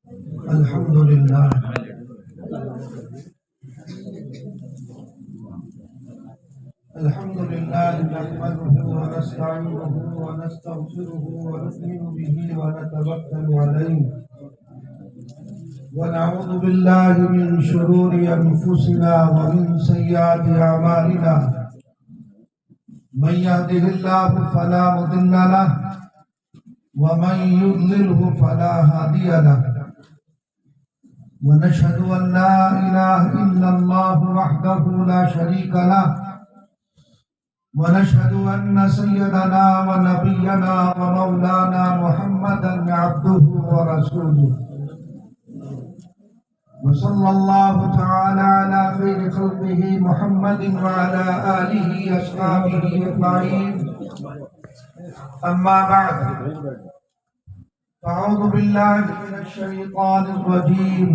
الحمد لله الحمد لله نحمده ونستعينه ونستغفره ونؤمن به ونتوكل عليه ونعوذ بالله من شرور أنفسنا ومن سيئات أعمالنا من يهده الله فلا مضل له ومن يضلله فلا هادي له ونشهد أن لا إله إلا الله وحده لا شريك له ونشهد أن سيدنا ونبينا ومولانا محمدا عبده ورسوله وصلى الله تعالى على خير خلقه محمد وعلى آله أصحابه أجمعين أما بعد أعوذ بالله من الشيطان الرجيم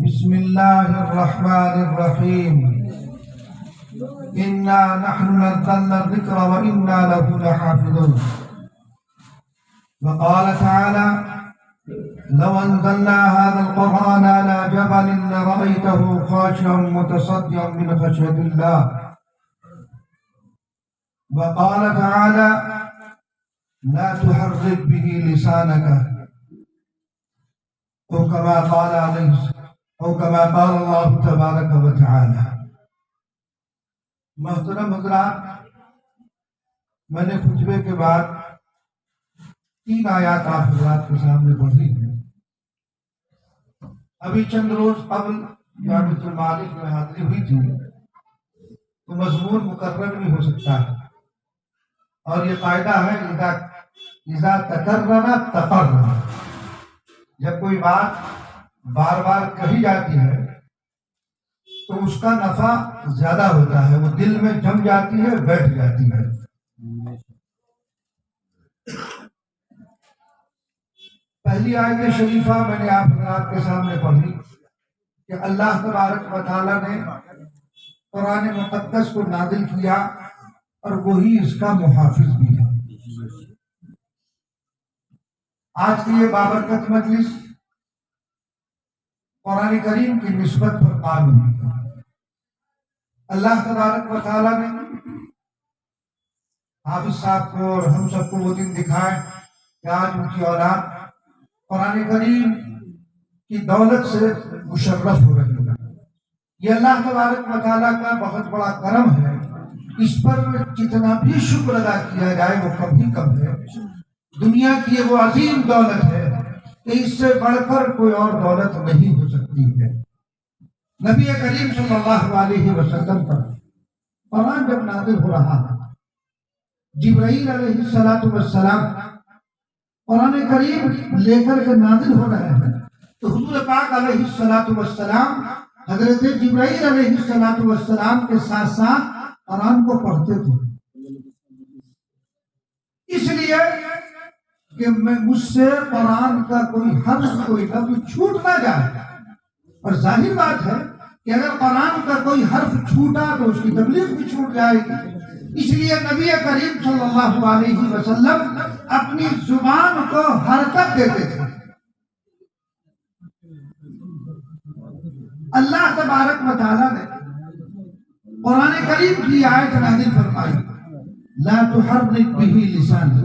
بسم الله الرحمن الرحيم إنا نحن نزلنا الذكر وإنا له لحافظون وقال تعالى لو أنزلنا هذا القرآن على جبل لرأيته خاشعا متصدعا من خشية الله وقال تعالى لا تحرك به لسانك أو كما قال الله تبارك وتعالى. محترم حضرات، میں نے خطبے کے بعد 3 آیات آپ حضرات کے سامنے پڑھی ہیں. ابھی چند روز قبل بیت المالک میں حاضری ہوئی تھی تو مضمون مکرر بھی ہو سکتا ہے، اور یہ قاعدہ ہے اذا تکرر تقرر، جب کوئی بات بار بار کہی جاتی ہے تو اس کا نفع زیادہ ہوتا ہے، وہ دل میں جم جاتی ہے، بیٹھ جاتی ہے. پہلی آیت شریفہ میں نے آپ حضرات کے سامنے پڑھی کہ اللہ تبارک و تعالیٰ نے قرآن مقدس کو نازل کیا اور وہی اس کا محافظ بھی ہے. آج کی یہ بابرکت مجلس قرآن کریم کی نسبت پر قائم ہوئی. اللہ تبارک و تعالیٰ نے حافظ صاحب کو اور ہم سب کو وہ دن دکھائے کہ آج ان کی اولاد قرآن کریم کی دولت سے مشرف ہو رہی ہے. یہ اللہ تبارک و تعالیٰ کا بہت بڑا کرم ہے. اس پر جتنا بھی شکر ادا کیا جائے وہ کبھی کم ہے. دنیا کی یہ وہ عظیم دولت ہے کہ اس سے بڑھ کر کوئی اور دولت نہیں ہو سکتی ہے. نبی کریم صلی اللہ علیہ وسلم پر قرآن جب نازل ہو رہا ہے، جبرائیل علیہ السلام قرآن کریم لے کر کے نازل ہو رہے ہیں تو حضور پاک علیہ السلام حضرت جبرائیل علیہ السلام کے ساتھ ساتھ قرآن کو پڑھتے تھے، اس لیے کہ مجھ سے قرآن کا کوئی حرف کوئی لفظ چھوٹ نہ جائے. اور ظاہر بات ہے کہ اگر قرآن کا کوئی حرف چھوٹا تو اس کی تبلیغ بھی چھوٹ جائے گی. اس لیے نبی کریم صلی اللہ علیہ وسلم اپنی زبان کو حرکت دیتے تھے. اللہ تبارک و تعالیٰ نے قرآن کریم کی آیت نازل فرمائی لا تحرک به لسانک،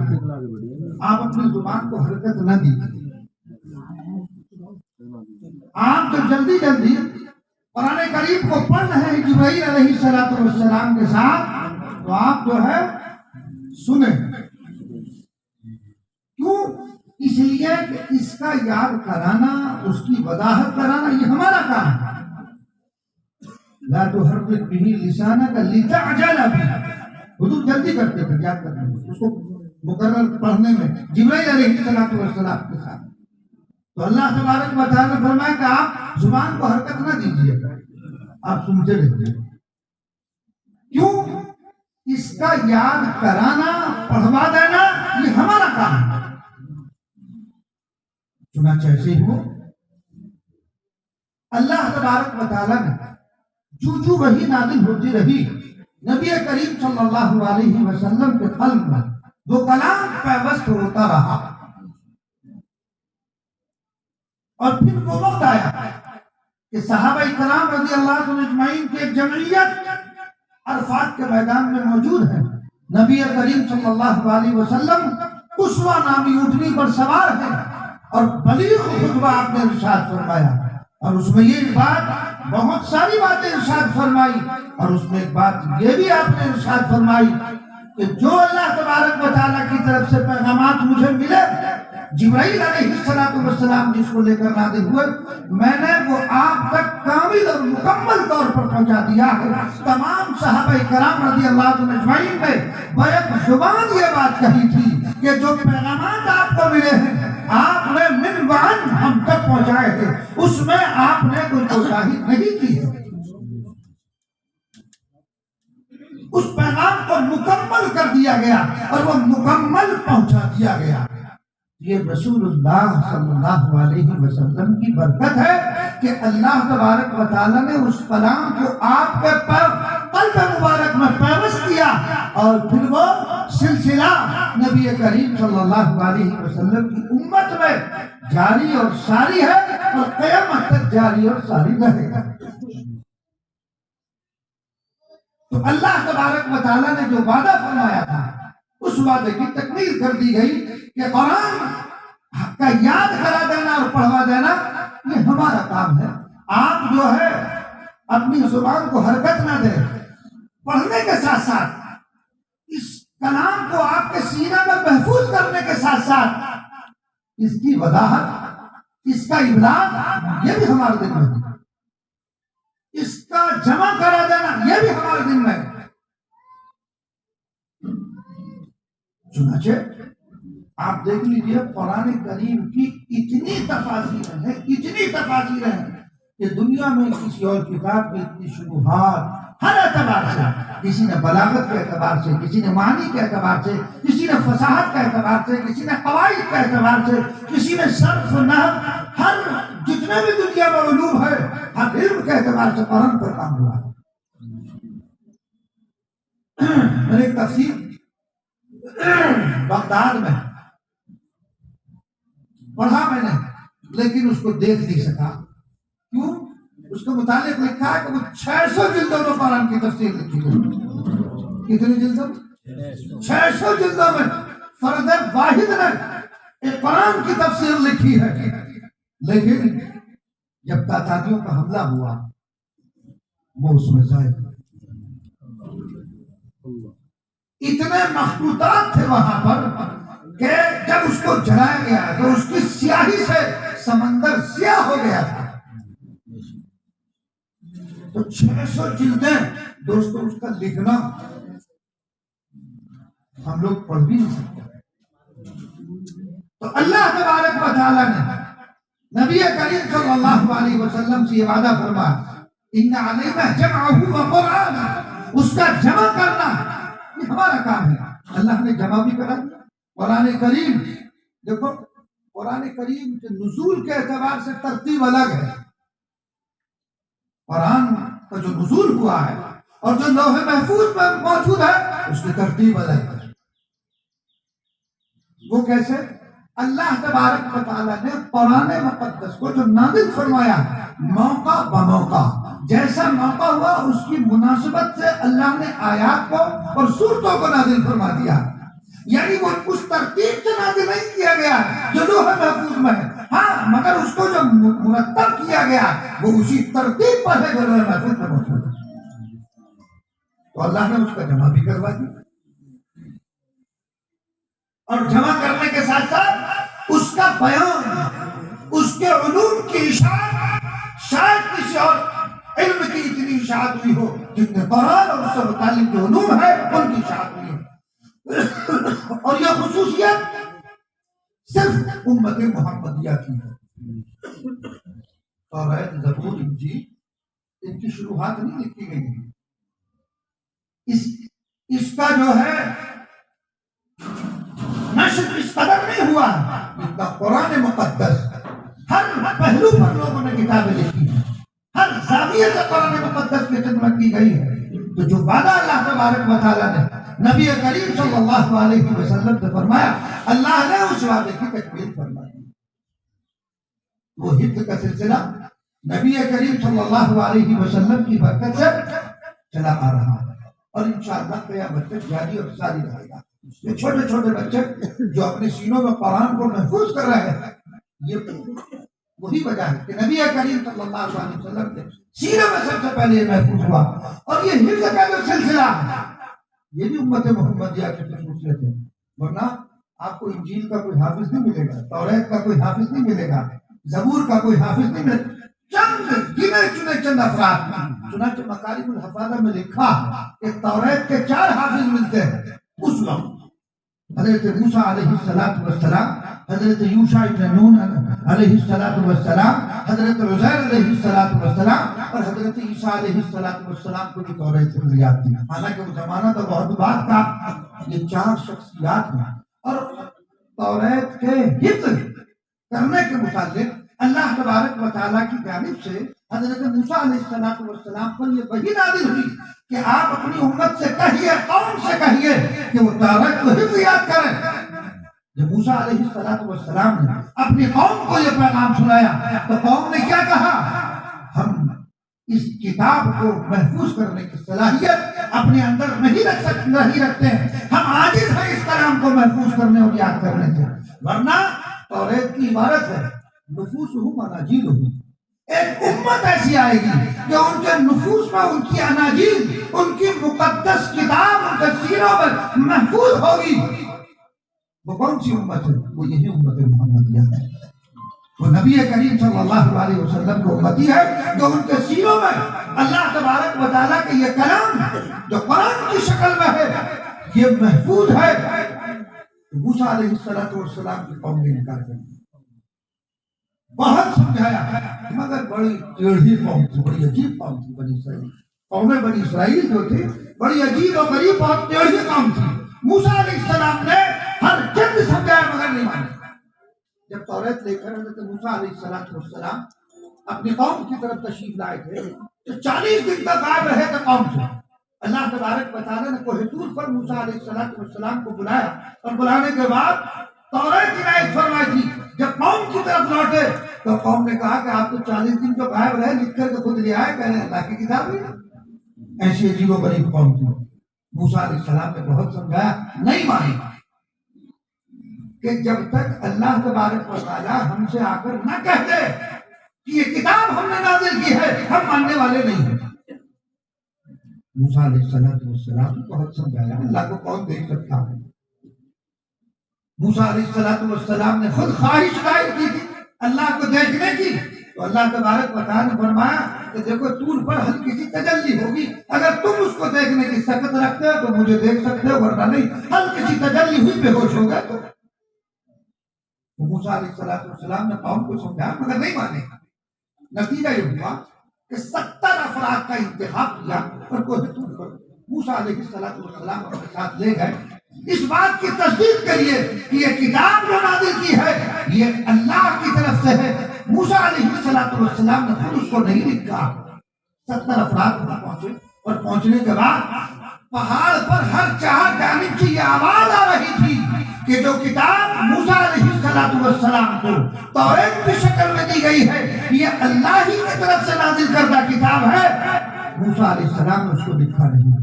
آپ اپنی زبان کو حرکت نہ دیجیے. آپ جو جلدی قرآن کریم کو پڑھ رہے ہیں جبرائیل علیہ السلام کے ساتھ تو آپ جو ہے سنیں. کیوں؟ اس لیے کہ اس کا یاد کرانا، اس کی وضاحت کرانا یہ ہمارا کام ہے. لا تحرک به لسانک لتعجل به، حضور جلدی کرتے تھے یاد کرنے میں، اس کو مقرر پڑھنے میں جبرائیل علیہ السلام کے ساتھ. تو اللہ تبارک و تعالیٰ نے فرمایا کہ آپ زبان کو حرکت نہ دیجیے، آپ سنتے رہیے. کیوں؟ اس کا یاد کرانا، پڑھوا دینا یہ ہمارا کام ہے. چنانچہ ایسے ہی ہو اللہ تبارک و تعالیٰ نے جو وحی نازل ہوتی رہی نبی کریم صلی اللہ علیہ وسلم کے قلب میں وہ کلام پیوست ہوتا رہا. اور پھر وہ وقت آیا کہ صحابہ کرام رضی اللہ عنہم اجمعین کی ایک جمعیت عرفات کے میدان میں موجود ہے. نبی کریم صلی اللہ علیہ وسلم اسوہ نامی اونٹنی پر سوار ہے اور بلیغ خطبہ آپ نے ارشاد فرمایا. اور اس میں یہ بات، بہت ساری باتیں ارشاد فرمائی، اور اس میں ایک بات یہ بھی آپ نے ارشاد فرمائی کہ جو اللہ تبارک و تعالیٰ کی طرف سے پیغامات مجھے ملے، جبرائیل علیہ السلام جس کو لے کر نازل ہوئے، میں نے وہ آپ تک کامل اور مکمل طور پر پہنچا دیا ہے. تمام صحابہ کرام رضی اللہ عنہم اجمعین نے بیک زبان یہ بات کہی تھی کہ جو پیغامات آپ کو ملے ہیں آپ نے من وعن ہم تک پہنچائے تھے، اس میں آپ نے کوئی کوتاہی نہیں کی ہے. اس پیغام کو مکمل کر دیا گیا اور وہ مکمل پہنچا دیا گیا. یہ رسول اللہ صلی اللہ علیہ وسلم کی برکت ہے کہ اللہ تبارک و تعالیٰ نے اس کلام کو آپ کے قلب مبارک میں پیوست کیا، اور پھر وہ سلسلہ نبی کریم صلی اللہ علیہ وسلم کی امت میں جاری اور ساری ہے اور قیامت تک جاری اور ساری رہے گا. تو اللہ تبارک و تعالیٰ نے جو وعدہ فرمایا تھا اس وعدے کی تکمیل کر دی گئی کہ قرآن کا یاد کرا دینا اور پڑھوا دینا یہ ہمارا کام ہے. آپ جو ہے اپنی زبان کو حرکت نہ دیں، پڑھنے کے ساتھ ساتھ اس کلام کو آپ کے سینہ میں محفوظ کرنے کے ساتھ ساتھ اس کی وضاحت، اس کا ابلاغ یہ بھی ہمارے ذمہ ہے، اس کا جمع کرا دینا یہ بھی ہمارے ذمہ ہے. چنانچہ آپ دیکھ لیجئے قرآن کریم کی اتنی تفاسیر ہیں کہ دنیا میں کسی اور کتاب کی اتنی شروحات ہر اعتبار سے، کسی نے بلاغت کے اعتبار سے، کسی نے معنی کے اعتبار سے، کسی نے فصاحت کے اعتبار سے، کسی نے قواعد کے اعتبار سے، کسی نے صرف نحو، ہر جتنے بھی دنیا میں علوم ہے ہر علم کے اعتبار سے قرآن پر کام ہوا ہے. میں نے تفسیر بغداد میں پڑھا میں نے، لیکن اس کو دیکھ نہیں سکا. کیوں؟ اس کے متعلق لکھا ہے کہ وہ 600 جلدوں میں قرآن کی تفسیر لکھی ہے. کتنی جلدوں؟ 600 جلدوں میں فرد واحد نے ایک قرآن کی تفسیر لکھی ہے. لیکن جب تاتاریوں کا حملہ ہوا وہ اس میں ضائع ہوئے. اتنے مخطوطات تھے وہاں پر کہ جب اس کو جلایا گیا تو اس کی سیاہی سے سمندر سیاہ ہو گیا تھا. تو 600 جلدیں دوستوں، اس کا لکھنا ہم لوگ پڑھ بھی نہیں سکتے. تو اللہ تبارک و تعالیٰ نے نبی کریم صلی اللہ علیہ وسلم سے یہ وعدہ فرمایا، ان علینا جمعہ و قرآن، اس کا جمع کرنا یہ ہمارا کام ہے. اللہ نے جمع بھی کرا. قرآن کریم دیکھو، قرآن کریم کے نزول کے اعتبار سے ترتیب الگ ہے. قرآن کا جو نزول ہوا ہے اور جو لوح محفوظ میں موجود ہے اس کی ترتیب الگ ہے. وہ کیسے؟ اللہ تبارک و تعالیٰ نے قرآن مقدس کو جو نازل فرمایا موقع بموقع، جیسا موقع ہوا اس کی مناسبت سے اللہ نے آیات کو اور سورتوں کو نازل فرما دیا. یعنی وہ اس ترتیب سے نازل نہیں کیا گیا جو لوح محفوظ میں ہے، ہاں مگر اس کو جو مرتب کیا گیا وہ اسی ترتیب پر ہے جو لوح محفوظ میں موجود ہے. تو اللہ نے اس کا جمع بھی کروا دیا، اور جمع کرنے کے ساتھ ساتھ اس کا بیان، اس کے علوم کی اشاعت شاید کسی اور علم کی اتنی اشاعت ہوئی ہو جتنے قرآن اور اس سے متعلق جو علوم ہے ان کی اشاعت ہوئی ہو. اور یہ خصوصیت صرف امت محمدیہ کی ہے. توریت، زبور، انجیل ان کی شروحات نہیں لکھی گئی ہیں. اس کا جو ہے نشر اس قدر نہیں ہوا ان کا. قرآن مقدس ہر پہلو پر لوگوں نے کتابیں لکھی ہیں، ہر زاویے سے قرآن مقدس کی خدمت کی گئی ہے. تو جو وعدہ اللہ تبارک و تعالیٰ نے نبی کریم صلی اللہ علیہ وسلم سے فرمایا، اللہ نے اس وعدے کی تکمیل فرما دی. وہ حفظ کا سلسلہ نبی کریم صلی اللہ علیہ وسلم کی برکت سے چلا آ رہا ہے، اور انشاءاللہ قیامت تک جاری اور ساری رہے گا۔ یہ چھوٹے چھوٹے بچے جو اپنے سینوں میں قرآن کو محفوظ کر رہے ہیں، یہ وہی وجہ ہے کہ نبی کریم صلی اللہ علیہ وسلم کے سینے میں سب سے پہلے یہ محفوظ ہوا، اور یہ حفظ کا جو سلسلہ ہے یہ بھی امت محمدیہ کی خصوصیت ہے، ورنہ آپ کو انجیل کا کوئی حافظ نہیں ملے گا، توریت کا کوئی حافظ نہیں ملے گا، زبور کا کوئی حافظ نہیں ملے گا، چند گنے چنے چند افراد۔ چنانچہ مکارم الحفاظہ میں لکھا کہ توریت کے 4 حافظ ملتے ہیں اس وقت، حضرت موسیٰ علیہ السلام، حضرت یوشع ابن نون علیہ السلام، حضرت عزیر علیہ السلام، اور حضرت عیسیٰ علیہ السلام کو بھی توریت سے مل جاتی ہے۔ حالانکہ وہ زمانہ تو بہت بعد کا، یہ 4 شخصیات ہیں، اور توریت کے حفظ کرنے کے متعلق اللہ تبارک و تعالیٰ کی جانب سے حضرت موسیٰ علیہ السلام پر یہ وحی نازل ہوئی کہ آپ اپنی امت سے کہیے، قوم سے کہیے کہ وہ توریت کو حفظ یاد کریں۔ جب موسیٰ علیہ السلام نے اپنی قوم کو یہ پیغام سنایا تو قوم نے کیا کہا؟ ہم اس کتاب کو محفوظ کرنے کی صلاحیت اپنے اندر نہیں رکھتے ہیں، ہم عاجز ہیں اس کلام کو محفوظ کرنے اور یاد کرنے سے، ورنہ توریت کی عبارت ہے نفوسہم اناجیلہم، ایک امت ایسی آئے گی کہ ان کے نفوس میں ان کی اناجیل، ان کی مقدس کتاب ان کے سینوں میں محفوظ ہوگی۔ وہ کون سی امت ہے؟ وہ یہی امت محمدیہ ہے، وہ نبی کریم صلی اللہ علیہ وسلم کو امتی ہے جو ان کے سینوں میں اللہ تبارک و تعالیٰ کے یہ کلام جو قرآن کی شکل میں ہے یہ محفوظ ہے۔ موسیٰ علیہ السلام کی قوم نے انکار کر دیا، بہت سمجھایا، مگر بڑی ٹیڑھی قوم تھی، بڑی عجیب قوم تھی بنی اسرائیل۔ قوم بنی اسرائیل جو تھی بڑی عجیب اور غریب اور ٹیڑھی قوم تھی۔ موسیٰ علیہ السلام نے ہر چند سمجھایا مگر نہیں مانا۔ جب توریت لے کر حضرت موسیٰ علیہ السلام اپنی قوم کی طرف تشریف لائے تھے تو 40 دن تک غائب رہے تھے قوم سے۔ اللہ تبارک و تعالیٰ نے کوہ طور پر موسیٰ علیہ السلام کو بلایا، اور بلانے کے بعد توریت کی عنایت فرمائی تھی۔ جب قوم کی طرف لوٹے تو قوم نے کہا کہ آپ تو 40 دن جو غائب رہے لکھ کر کے خود لے آئے، کہہ رہے اللہ کی کتاب ہے۔ ایسی عجیب و غریب قوم تھی۔ موسیٰ علیہ السلام نے بہت سمجھایا، نہیں مانی، کہ جب تک اللہ تبارک و تعالیٰ ہم سے آ کر نہ کہہ دے کہ یہ کتاب ہم نے نازل کی ہے، ہم ماننے والے نہیں ہیں۔ موسیٰ علیہ السلام نے بہت سمجھایا، اللہ کو کون دیکھ سکتا ہے۔ موسیٰ علیہ السلام نے خود خواہش ظاہر کی تھی اللہ کو دیکھنے کی، تو اللہ تبارک و تعالیٰ نے فرمایا کہ دیکھو طور پر ہلکی سی تجلی ہوگی، اگر تم اس کو دیکھنے کی سکت رکھتے ہو تو مجھے دیکھ سکتے ہو، ورنہ نہیں۔ ہلکی سی تجلی ہوئی، بے ہوش ہو گئے۔ تو موسیٰ علیہ السلام نے قوم کو سمجھایا مگر نہیں مانے۔ نتیجہ یہ ہوا کہ 70 افراد کا انتخاب کیا اور کوہ طور پر موسیٰ علیہ السلام اپنے ساتھ لے گئے، اس بات کی تصدیق کے لیے کہ یہ کتاب جو نازل کی ہے یہ اللہ کی طرف سے ہے۔ موسیٰ علیہ السلام نے خود اس کو نہیں لکھا۔ 70 افراد وہاں پہنچے، اور پہنچنے کے بعد پہاڑ پر ہر چار جانب سے یہ آواز آ رہی تھی کہ جو کتاب موسیٰ علیہ السلام کو توریت کی شکل میں دی گئی ہے یہ اللہ ہی کی طرف سے نازل کردہ کتاب ہے۔ موسیٰ علیہ السلام نے اس کو لکھا نہیں ہے۔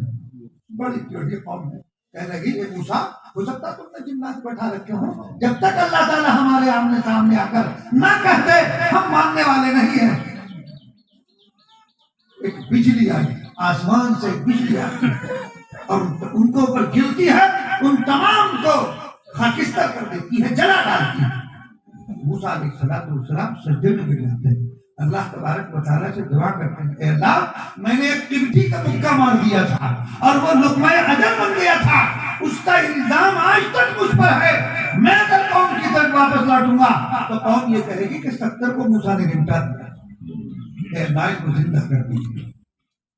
بڑی ٹیڑھی قوم ہے، کہنے لگی اے موسیٰ، ہو سکتا تم نے جنات بٹھا رکھے ہوں، جب تک اللہ تعالیٰ ہمارے آمنے سامنے آ کر نہ کہتے ہم ماننے والے نہیں ہیں۔ ایک بجلی آئی، آسمان سے بجلی آئی اور ان کو اوپر گرتی ہے، ان تمام کو خاکستر کر دیتی ہے، جلا ڈالتی ہے۔ موسیٰ علیہ السلام سجدے میں گر جاتے ہیں، اللہ تبارک و تعالیٰ سے دعا کرتے ہیں، اے اللہ میں نے ایک قبطی کا مکہ مار دیا تھا اور وہ لقمہ اجر بن گیا تھا، اس کا الزام آج تک مجھ پر ہے۔ میں اگر قوم کی طرف واپس لوٹوں گا تو قوم یہ کہے گی کہ 70 کو موسیٰ نے نمٹا دیا۔ اے اللہ ان کو زندہ کر دیجیے،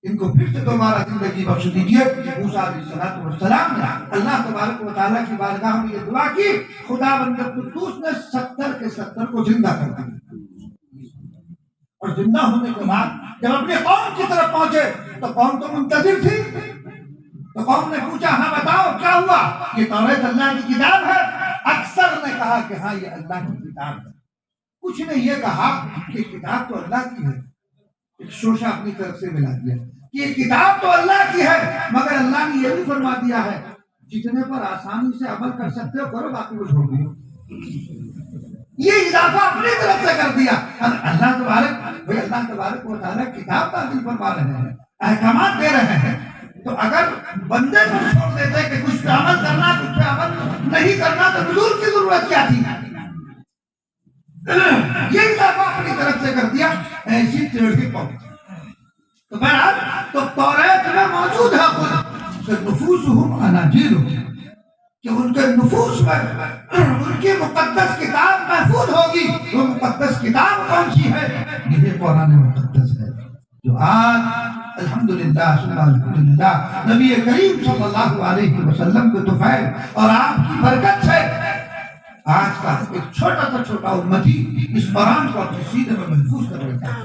ان کو پھر سے دوبارہ زندگی بخش دیجیے۔ موسیٰ علیہ السلام نے اللہ تبارک و تعالیٰ کی بارگاہ میں یہ دعا کی، خداوند قدوس نے 70 کے 70 کو زندہ کر دیا۔ اور زندہ ہونے کے بعد جب اپنے قوم کی طرف پہنچے تو قوم تو منتظر تھی، تو قوم نے پوچھا ہاں بتاؤ کیا ہوا؟ یہ توریت اللہ کی کتاب ہے؟ اکثر نے کہا کہ ہاں یہ اللہ کی کتاب ہے۔ کچھ نے یہ کہا کہ کتاب تو اللہ کی ہے، ایک شوشہ اپنی طرف سے ملا دیا کہ یہ کتاب تو اللہ کی ہے، مگر اللہ نے یہ بھی فرما دیا ہے جتنے پر آسانی سے عمل کر سکتے ہو کرو، باقی کو چھوڑ دیو۔ یہ اضافہ اپنی طرف سے کر دیا۔ اللہ تبارک و تعالیٰ کتاب نازل فرما رہے ہیں، احکامات دے رہے ہیں، تو اگر بندے کو چھوڑ دیتے کہ کچھ پہ عمل کرنا کچھ پہ عمل نہیں کرنا تو نزول کی ضرورت کیا تھی؟ یہ اضافہ اپنی طرف سے کر دیا، ایسی ٹیڑھی پہنچ۔ تو بہرحال تو توریت میں موجود ہے خود کہ نفوسہم اناجیل، کہ ان کے نفوس میں ان کی مقدس کتاب محفوظ ہوگی۔ وہ مقدس کتاب کون سی ہے؟ یہ قرآن مقدس ہے، جو آج الحمدللہ ثم الحمدللہ نبی کریم صلی اللہ علیہ وسلم کے طفیل اور آپ کی برکت سے آج کا ایک چھوٹا سا چھوٹا امتی اس قرآن کو اپنے سینے میں محفوظ کر لیتا ہے۔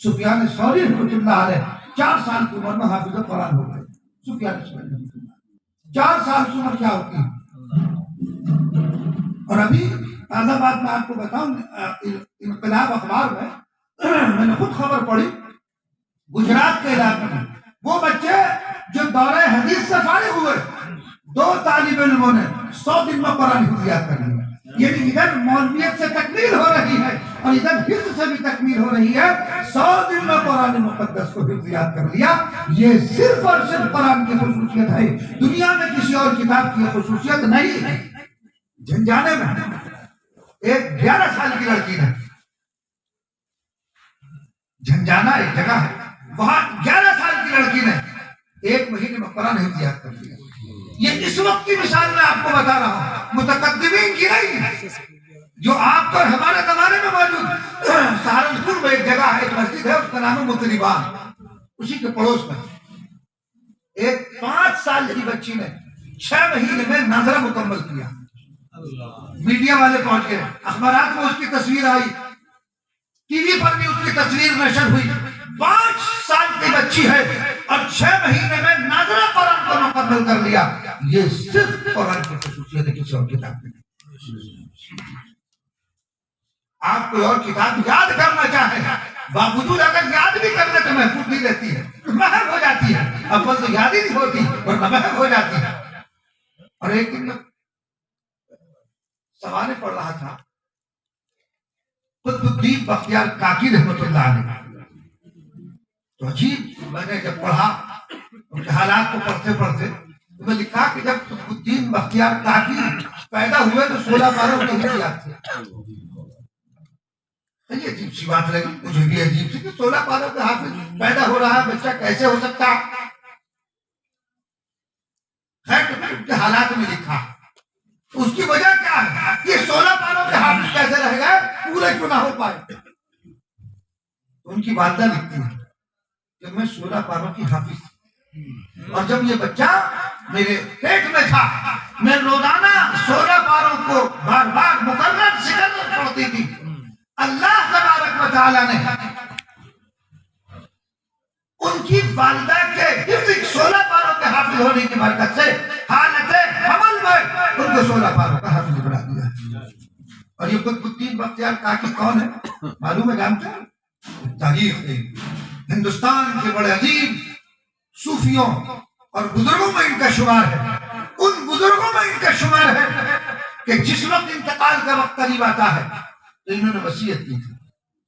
سفیان ثوری رحمۃ اللہ علیہ 4 سال کی عمر میں حافظ قرآن ہو گئے۔ سفیان ثوری رحمۃ اللہ 4 سال کی عمر کیا ہوتی ہے؟ اور ابھی تازہ بات میں آپ کو بتاؤں، انقلاب اخبار میں نے خود خبر پڑھی، گجرات کے علاقے میں وہ بچے جو دورہ حدیث سے فارغ ہوئے، 2 طالب علموں نے 100 دن میں قرآن حفظ یاد کر لیا۔ یعنی ادھر مولویت سے تکمیل ہو رہی ہے اور ادھر حفظ سے بھی تکمیل ہو رہی ہے، 100 دن میں قرآن مقدس کو حفظ یاد کر لیا۔ یہ صرف اور صرف قرآن کی خصوصیت ہے، دنیا میں کسی اور کتاب کی خصوصیت نہیں ہے۔ جھنجھانے میں ایک 11 سال کی لڑکی نے، جھنجھانا ایک جگہ ہے، وہاں 11 سال کی لڑکی نے 1 مہینے میں قرآن حفظ یاد کر لیا۔ یہ اس وقت کی مثال میں آپ کو بتا رہا ہوں، متقدمین کی نہیں، جو آپ پر ہمارے زمانے میں موجود۔ سہارنپور میں ایک جگہ ہے، ایک مسجد ہے، اس کا نام ہے مطربان، اسی کے پڑوس میں ایک 5 سال کی بچی نے 6 مہینے میں ناظرہ مکمل کیا۔ میڈیا والے پہنچ گئے، اخبارات میں اس کی تصویر آئی، ٹی وی پر بھی اس کی تصویر نشر ہوئی۔ 5 سال کی بچی ہے اور 6 مہینے میں ناظرہ قرآن کو مکمل کر لیا۔ یہ صرف قرآن کی خصوصیت ہے، کسی اور کتاب میں نہیں۔ آپ کوئی اور کتاب یاد کرنا چاہیں، باوجود اگر یاد بھی کرنے تو محفوظ نہیں رہتی ہے، محو ہو جاتی ہے۔ اول تو یاد ہی نہیں ہوتی ورنہ محو ہو جاتی ہے۔ اور ایک دن میں سوالے پڑھ رہا تھا، قطب الدین بختیار کاکی رحمۃ اللہ علیہ، تو عجیب میں نے جب پڑھا ان کے حالات کو پڑھتے پڑھتے تو میں لکھا کہ جب قطب الدین بختیار کاکی پیدا ہوئے تو 16 باروں کے ہی یاد تھے۔ یہ عجیب سی بات لگی مجھے بھی، عجیب سی کہ 16 باروں کے حافظ پیدا ہو رہا ہے بچہ، کیسے ہو سکتا؟ خیر ان کے حالات میں لکھا، اس کی وجہ کیا ہے؟ یہ 16 باروں کے حافظ کیسے رہ گئے، پورے کیوں نہ ہو پائے؟ ان کی والدہ لکھتی ہے کہ میں 16 باروں کی حافظ تھی، اور جب یہ بچہ میرے پیٹ میں تھا میں روزانہ 16 باروں کو بار بار مکرر سکرر پڑھتی تھی۔ اللہ تبارک و تعالیٰ نے ان کی والدہ کے حفظ 16 باروں کے حافظ ہونے کی برکت سے حالت حمل میں ان کو 16 باروں کا حافظ بنا دیا۔ اور یہ قطب الدین بختیار کاکی کون ہے معلوم ہے؟ جانتے ہیں؟ تاریخ ہے، ہندوستان کے بڑے عظیم صوفیوں اور بزرگوں میں ان کا شمار ہے۔ ان بزرگوں میں ان کا شمار ہے کہ جس وقت انتقال کا وقت قریب آتا ہے تو انہوں نے وصیت کی تھی۔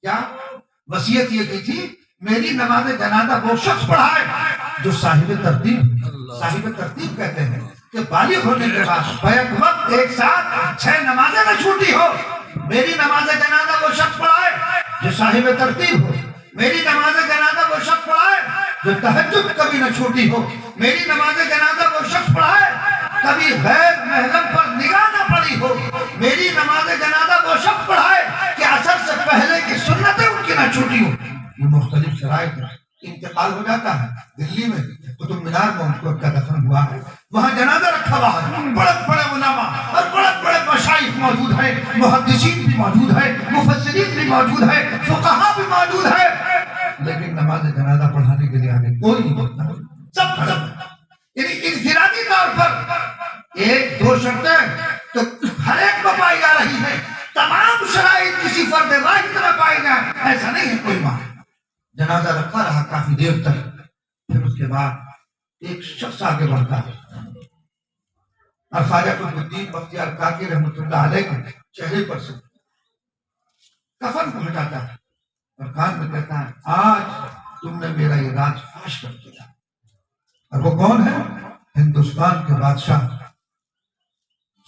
کیا وصیت یہ کی تھی؟ میری نماز جنازہ وہ شخص پڑھائے جو صاحب ترتیب کہتے ہیں کہ بالغ ہونے کے بعد بیک وقت ایک ساتھ 6 نمازیں نہ چھوٹی ہو۔ میری نماز جنازہ وہ شخص پڑھائے جو صاحب ترتیب ہو۔ میری نماز جنازہ وہ شخص پڑھائے جو تہجد کبھی نہ چھوٹی ہو۔ میری نماز جنازہ وہ شخص پڑھائے کبھی غیر محرم پر نگاہ نہ پڑی ہو۔ میری نماز جنازہ وہ شخص پڑھائے کہ عصر سے پہلے کی سنتیں ان کی نہ چھوٹی ہو۔ یہ مختلف شرائط میں انتقال ہو جاتا ہے۔ دلی میں قطب مینار میں ان کا دفن ہوا ہے، وہاں جنازہ رکھا ہوا ہے، بڑے بڑے علماء اور بڑے بڑے مشائخ موجود ہیں، محدثین بھی موجود ہیں، مفسرین بھی موجود ہیں، فقہاء بھی موجود ہیں، لیکن نماز جنازہ پڑھانے کے لیے آگے کوئی نہیں ہوتا، سب کھڑے ہیں۔ یعنی انفرادی طور پر 1-2 شرطیں تو ہر ایک کو پائی جا رہی ہے، تمام شرائط کسی جنازہ رکھا رہا کافی دیر تک. پھر اس کے بعد ایک شخص آگے بڑھتا ہے اور خواجہ قطب الدین بختیار کاکی رحمۃ اللہ علیہ کے چہرے پر سے کفن کو ہٹاتا ہے اور کان میں کہتا ہے آج تم نے میرا یہ راز فاش کر دیا. اور وہ کون ہے؟ ہندوستان کے بادشاہ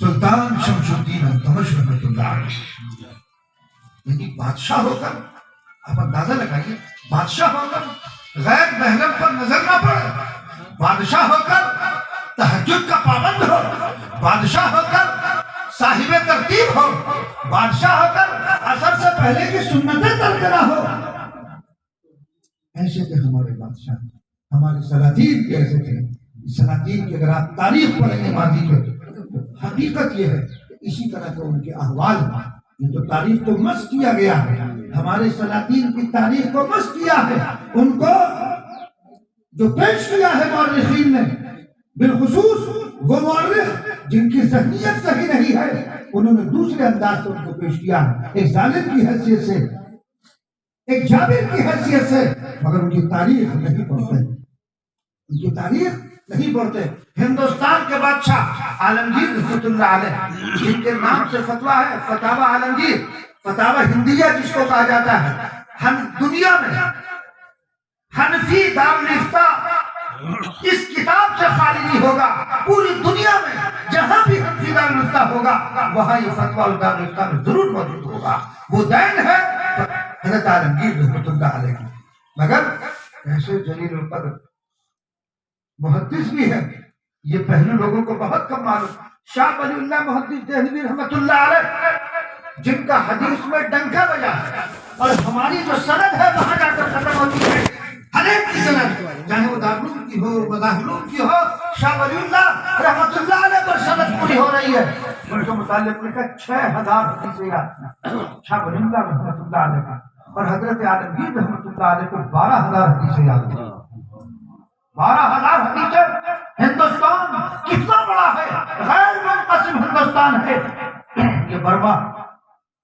سلطان شمس الدین التمش رحمۃ اللہ علیہ. یعنی بادشاہ ہو کر آپ اندازہ لگائیے، بادشاہ ہو کر غیر محرم پر نظر نہ پڑے، بادشاہ ہو کر تہجد کا پابند ہو، بادشاہ ہو کر صاحب ترتیب ہو، بادشاہ ہو کر عصر سے پہلے کی سنتیں ترک نہ ہو. ایسے تھے ہمارے بادشاہ، ہمارے سلاطین کے ایسے تھے. سلاطین کی اگر آپ تاریخ پڑھیں گے ماضی کے، حقیقت یہ ہے کہ اسی طرح کے ان کے احوال ہیں. یہ تو تاریخ کو مس کیا گیا ہے، ہمارے سلاطین کی تاریخ کو مس کیا ہے. ان کو جو پیش کیا ہے مورخین نے، بالخصوص وہ مورخ جن کی ذہنیت صحیح نہیں ہے، انہوں نے دوسرے انداز سے ان کو پیش کیا ہے، ایک ظالم کی حیثیت سے، ایک جابر کی حیثیت سے. مگر ان کی تاریخ نہیں پڑھتے، ان کی تاریخ نہیں پڑھتے. ہندوستان کے بادشاہ عالمگیر رحمۃ اللہ علیہ، جن کے نام سے فتویٰ ہے فتاوی عالمگیر، فتاوی ہندیہ جس کو کہا جاتا ہے. ہم دنیا میں حنفی دارالفتہ اس کتاب سے خالی نہیں ہوگا. پوری دنیا میں جہاں بھی حنفی دارالفتہ ہوگا وہاں یہ فتویٰ دارالفتہ میں ضرور موجود ہوگا. وہ دین ہے حضرت عالمگیر رحمۃ اللہ علیہ کی. مگر ایسے جلیل القدر محدث بھی ہے، یہ پہلے لوگوں کو بہت کم معلوم. شاہ ولی اللہ محدث دہلوی رحمۃ اللہ علیہ، جن کا حدیث میں ڈنکا بجا اور ہماری جو سند ہے وہاں جا کر ختم ہوتی ہے. ہر ایک کی سند، چاہے وہ دارالعلوم کی ہو، مدارالعلوم کی ہو، شاہ ولی اللہ رحمۃ اللہ علیہ پر سند پوری ہو رہی ہے. ان کے متعلق میں 6000 حدیثیں یاد ہیں شاہ ولی اللہ رحمۃ اللہ علیہ کا، اور حضرت عالمگیر رحمۃ اللہ علیہ کو 12000 حدیثیں یاد ہیں. 12000 حدیثیں. ہندوستان کتنا بڑا ہے، غیر منقسم ہندوستان ہے. یہ برما،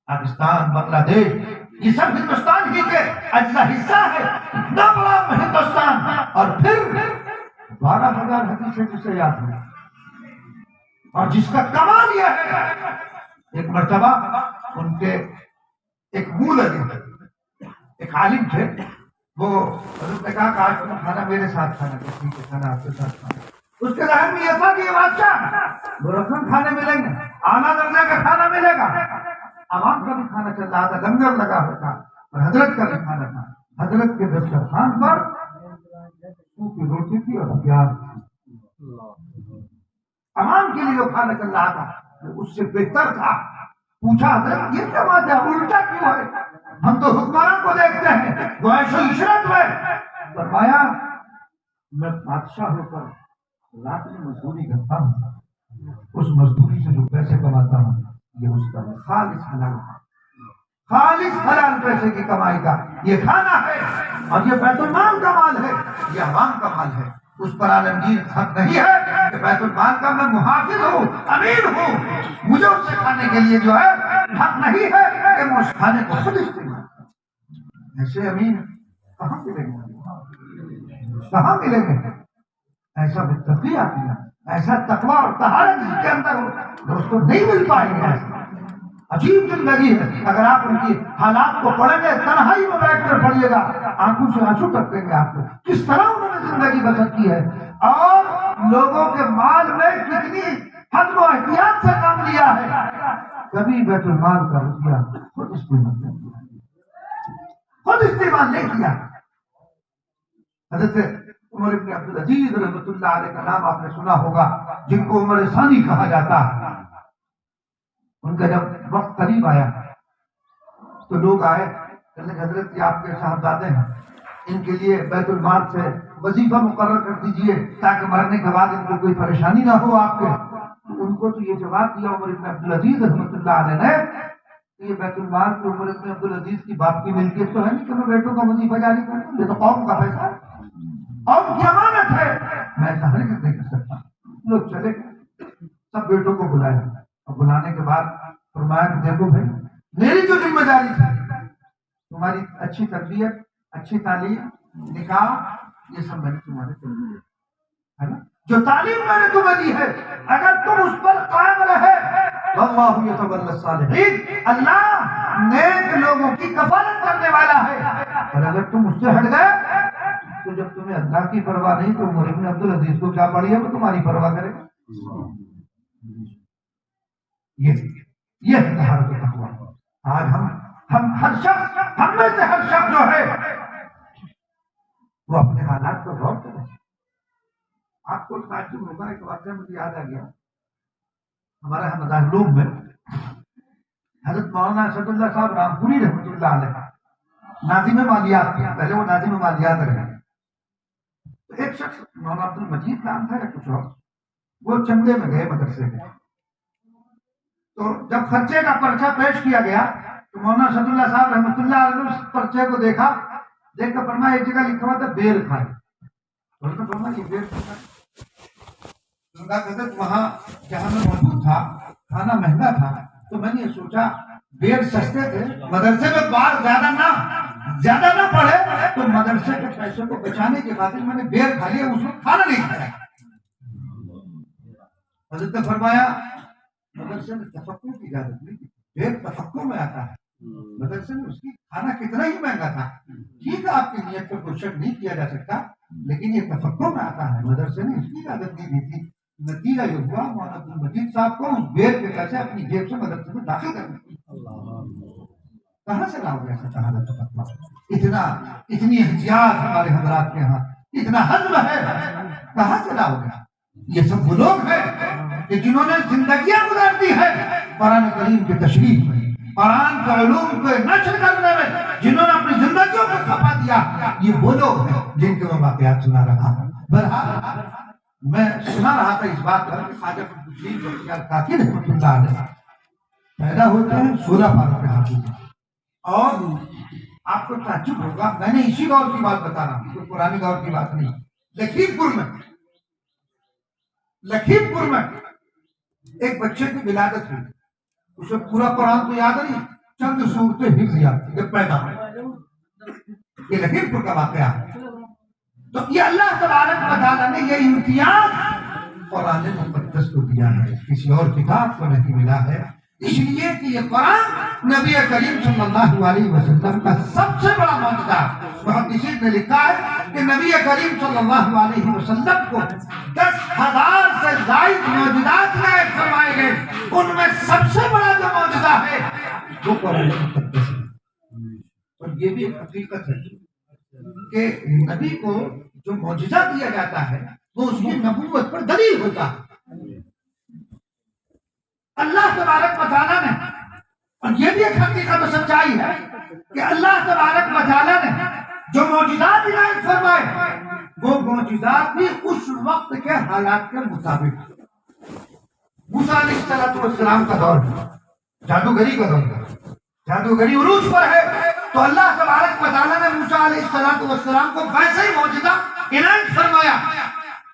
پاکستان، بنگلہ دیش، یہ سب ہندوستان ہی کے اجزا حصہ ہے. اتنا بڑا ہندوستان، اور پھر 12000 حدیثیں جسے یاد ہیں. اور جس کا کمال یہ ہے، ایک مرتبہ ان کے ایک مولوی، ایک عالم تھے، وہ حضرت نے کہا کہ آج تم کھانا میرے ساتھ کھانا. ٹھیک ہے، کھانا آپ کے ساتھ کھانا. اس کے ذہن میں یہ تھا کہ یہ بادشاہ برسن کھانے ملیں گے، اعلیٰ درجے کا کھانا ملے گا. عوام کا بھی کھانا چل رہا تھا، لنگر لگا ہوا تھا، اور حضرت کا بھی کھانا تھا. حضرت کے دسترخوان پر کی روٹی تھی اور پیاز تھی. عوام کے لیے جو کھانا چل رہا تھا وہ اس سے بہتر تھا. پوچھا حضرت یہ کیا بات ہے، الٹا کیوں ہے؟ ہم تو حکمران کو دیکھتے ہیں وہ عیش و عشرت میں. فرمایا میں بادشاہ ہو کر رات میں مزدوری کرتا ہوں، اس مزدوری سے جو پیسے کماتا ہوں یہ اس کا خالص حلال ہے، خالص حلال پیسے کی کمائی کا یہ کھانا ہے، اور یہ بیت المال کا مال ہے، یہ عوام کا مال ہے. اس پر عالمگیر حق نہیں ہے کہ بیت المال کا میں محافظ ہوں، امیر ہوں، مجھے اس سے کھانے کے لیے جو ہے حق نہیں ہے کہ میں اس کھانے کو خود استعمال کروں. ایسے امیر کہاں ملیں گے، کہاں ملیں گے؟ ایسا متقی آدمی، ایسا تقویٰ اور طہارت جس کے اندر ہو، دوستوں نہیں مل پائیں گے. عجیب زندگی ہے. اگر آپ ان کی حالات کو پڑھیں گے، تنہائی میں بیٹھ کر پڑھیے گا، آنکھوں سے آنسو ٹپکیں گے آپ کو. کس طرح انہوں نے زندگی بسر کی ہے، اور لوگوں کے مال میں کتنی حد و احتیاط سے کام لیا ہے. کبھی بیت المال کا روپیہ خود استعمال نہیں کیا، خود استعمال نہیں کیا. حضرت عمر بن عبدالعزیز رحمۃ اللہ علیہ کا نام آپ نے سنا ہوگا، جن کو عمر ثانی کہا جاتا ہے. ان کا جب وقت قریب آیا تو لوگ آئے، کہنے حضرت یہ آپ کے صاحبزادے ہیں، ان کے لیے بیت المال سے وظیفہ مقرر کر دیجئے تاکہ مرنے کے بعد ان کو کوئی پریشانی نہ ہو آپ کے. ان کو تو یہ جواب دیا عمر بن عبدالعزیز رحمۃ اللہ علیہ نے کہ یہ بیت المال کی عمر بن عبدالعزیز کی باپ کی ملکیت تو ہے نہیں کہ میں بیٹوں کا وظیفہ جاری کروں، یہ تو قوم کا پیسہ ہے، قوم کی امانت ہے، میں ایسا حرکت نہیں کر سکتا. لوگ چلے گئے، سب بیٹوں کو بلایا، اور بلانے کے بعد فرمایا کہ دیکھو بھائی، میری جو ذمہ داری تھی تمہاری اچھی تربیت، اچھی تعلیم، نکاح، یہ سب میں نے تمہارے تمہیں ہے نا، جو تعلیم میں نے تمہیں دی ہے اگر تم اس پر قائم رہے واللہ یتولی الصالحین، اللہ نیک لوگوں کی کفالت کرنے والا ہے، اور اگر تم اس سے ہٹ گئے تو جب تمہیں اللہ کی پرواہ نہیں تو عمر بن عبد العزیز کو کیا پڑی ہے وہ تمہاری پرواہ کرے گا؟ یہ طہارت تقویٰ۔ آج ہم ہر شخص، ہم میں سے ہر شخص جو ہے وہ اپنے حالات پر غور کرے۔ آپ کو تعجب ہوگا، ایک واقعہ مجھے یاد آ گیا، ہمارے مدارالعلوم میں حضرت مولانا اسد اللہ صاحب رامپوری رحمۃ اللہ علیہ ناظم مالیات تھے، پہلے وہ ناظم مالیات رہے، تو ایک شخص مولانا عبد المجید نام تھا یا کچھ اور، وہ چندے میں گئے مدرسے میں، تو جب خرچے کا پرچہ پیش کیا گیا تو مولانا اسد اللہ صاحب رحمۃ اللہ علیہ نے اس پرچے کو دیکھا، دیکھ کر فرمایا ایک جگہ لکھا ہوا تھا بیر کھائے، فرمایا یہ بیر کھائے، وہاں جہاں میں موجود تھا کھانا مہنگا تھا تو میں نے سوچا بیر سستے تھے، مدرسے میں بار زیادہ نہ پڑے تو مدرسے کے پیسے کو بچانے کے خاطر میں نے بیر کھا لیا، اس وقت کھانا نہیں کھایا۔ حضرت نے فرمایا مدرسے میں تفکر کی اجازت نہیں، بیر تفکر میں آتا ہے، مدرسے میں اس کی کھانا کتنا ہی مہنگا تھا، ٹھیک ہے آپ کی نیت پر کوئی شک نہیں کیا جا سکتا، لیکن یہ تفکر میں آتا ہے، مدرسے نے اس کی اجازت نہیں دی تھی۔ نتیجہ یہ ہوا مولانا عبد المجید صاحب کو اس بیر کے پیسے اپنی جیب سے مدرسے میں داخل کرنے کی۔ کہاں سے لاؤ گے ایسا طہارت تقویٰ؟ اتنی احتیاط ہمارے حضرات کے ہاں، اتنا حزم ہے، کہاں سے لاؤ گے؟ یہ سب وہ لوگ ہیں کہ جنہوں نے زندگیاں گزار دی ہے قرآن کریم کی تشریح میں، قرآن کے علوم کو نشر کرنے میں، جنہوں نے اپنی زندگیوں کو کھپا دیا، یہ وہ لوگ ہیں جن کے میں واقعات سنا رہا ہوں۔ بہرحال میں سنا رہا تھا اس بات پر کہ خواجہ قطب بختیار کاکی رحمۃ اللہ علیہ پیدا ہوتے ہیں 16 پاروں کے حافظ میں، اور آپ کو تعجب ہوگا، میں نے اسی دور کی بات بتا رہا ہوں، کوئی پرانی دور کی بات نہیں، لکھیم پور میں ایک بچے کی ولادت ہوئی، اسے پورا قرآن تو یاد نہیں، چند صورتیں حفظ یاد تھی جب پیدا ہوئی، یہ لکھیم پور کا واقعہ ہے۔ تو یہ اللہ تبارک و تعالیٰ نے یہ امتیاز قرآن مقدس کو دیا ہے، کسی اور کتاب کو نہیں ملا ہے، اس لیے کہ یہ قرآن نبی کریم صلی اللہ علیہ وسلم کا سب سے بڑا معجزہ ہے۔ محدثین نے لکھا ہے کہ نبی کریم صلی اللہ علیہ وسلم کو 10,000 سے زائد معجزات عنایت فرمائے گئے، ان میں سب سے بڑا جو معجزہ ہے وہ قرآن مقدس ہے۔ اور یہ بھی ایک حقیقت ہے کہ نبی کو جو معجزہ دیا جاتا ہے وہ اس کی نبوت پر دلیل ہوتا ہے۔ اللہ تبارک و تعالیٰ نے، اور یہ بھی ایک حقیقت و سچائی ہے کہ اللہ تبارک و تعالیٰ نے جو معجزات عنایت فرمائے وہ معجزات بھی اس وقت کے حالات کے مطابق۔ موسیٰ علیہ السلام کا دور ہے، جادوگری کا دور ہے، جادوگری عروج پر ہے، تو اللہ تبارک و تعالیٰ نے موسیٰ علیہ السلام کو ویسے ہی معجزہ عنایت فرمایا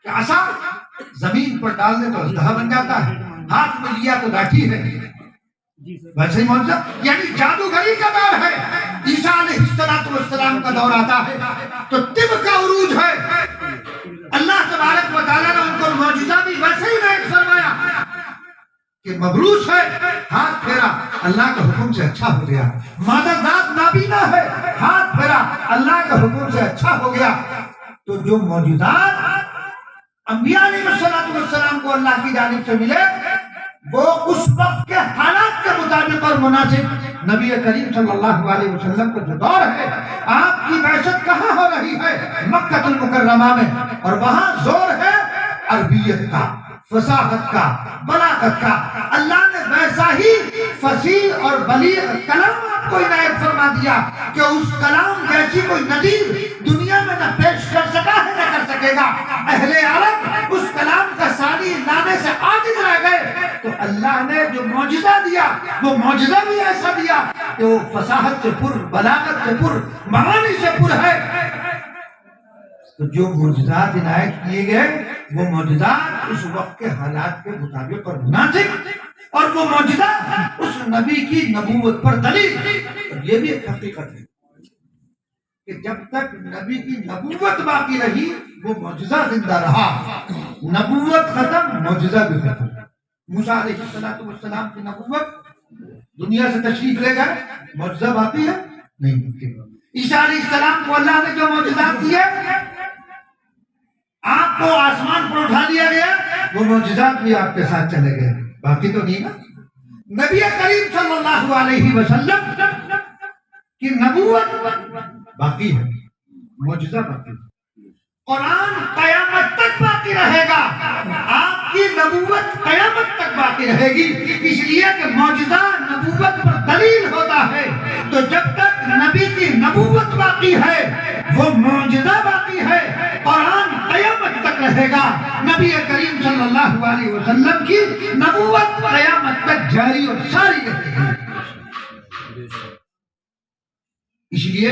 کہ عصا زمین پر ڈالنے تو اژدہا بن جاتا ہے، ہاتھ میں لیا تو لاٹھی ہے، ویسے ہی معجزہ، یعنی جادوگری کا دور ہے۔ عیسیٰ علیہ السلام کا دور آتا ہے تو طب کا عروج ہے، اللہ تبارک و تعالیٰ نے ان کو معجزہ بھی ویسے ہی عنایت فرمایا کہ مبروس ہے، ہاتھ پھیرا اللہ کے حکم سے اچھا ہو گیا، مادہ ذات نابینا ہے، ہاتھ پھیرا اللہ کے حکم سے اچھا ہو گیا۔ تو جو معجزات انبیاء علیہ السلام کو اللہ کی جانب سے ملے وہ اس وقت کے حالات کے مطابق اور مناسب، نبی کریم صلی اللہ علیہ وسلم کا جو دور ہے، آپ کی بعثت کہاں ہو رہی ہے؟ مکہ المکرمہ میں، اور وہاں زور ہے عربیت کا، فصاحت کا، بلاغت کا، اللہ نے ویسا ہی فصیح اور بلیغ کلام آپ کو عنایت فرما دیا کہ اس کلام جیسی کوئی نظیر دنیا میں نہ پیش کر سکا ہے نہ کر سکے گا۔ اہل عرب اس کلام کا ثانی لانے سے عاجز رہ گئے، تو اللہ نے جو معجزہ دیا وہ معجزہ بھی ایسا دیا کہ وہ فصاحت سے پر، بلاغت سے پر، معانی سے پر ہے۔ تو جو معجزات عنایت کیے گئے وہ معجزات اس وقت کے حالات کے مطابق اور مناسب، اور وہ معجزہ اس نبی کی نبوت پر دلیل۔ اور یہ بھی ایک حقیقت ہے کہ جب تک نبی کی نبوت باقی رہی وہ معجزہ زندہ رہا، نبوت ختم معجزہ بھی ختم۔ موسیٰ علیہ السلام کی نبوت دنیا سے تشریف لے گئے، معجزہ باقی ہے نہیں ممکن۔ عیسیٰ علیہ السلام کو اللہ نے جو معجزات دیے، آپ کو آسمان پر اٹھا دیا گیا، وہ معجزات بھی آپ کے ساتھ چلے گئے، باقی تو نہیں نا۔ نبی کریم صلی اللہ علیہ وسلم کی نبوت باقی ہے، معجزہ باقی ہے، قرآن قیامت تک باقی رہے گا، آپ کی نبوت قیامت تک باقی رہے گی، اس لیے کہ معجزہ نبوت پر دلیل ہوتا ہے۔ تو جب تک نبی کی نبوت باقی ہے وہ معجزہ باقی ہے، قرآن قیامت تک رہے گا، نبی کریم صلی اللہ علیہ وسلم کی نبوت قیامت تک جاری اور ساری رہے گی۔ اس لیے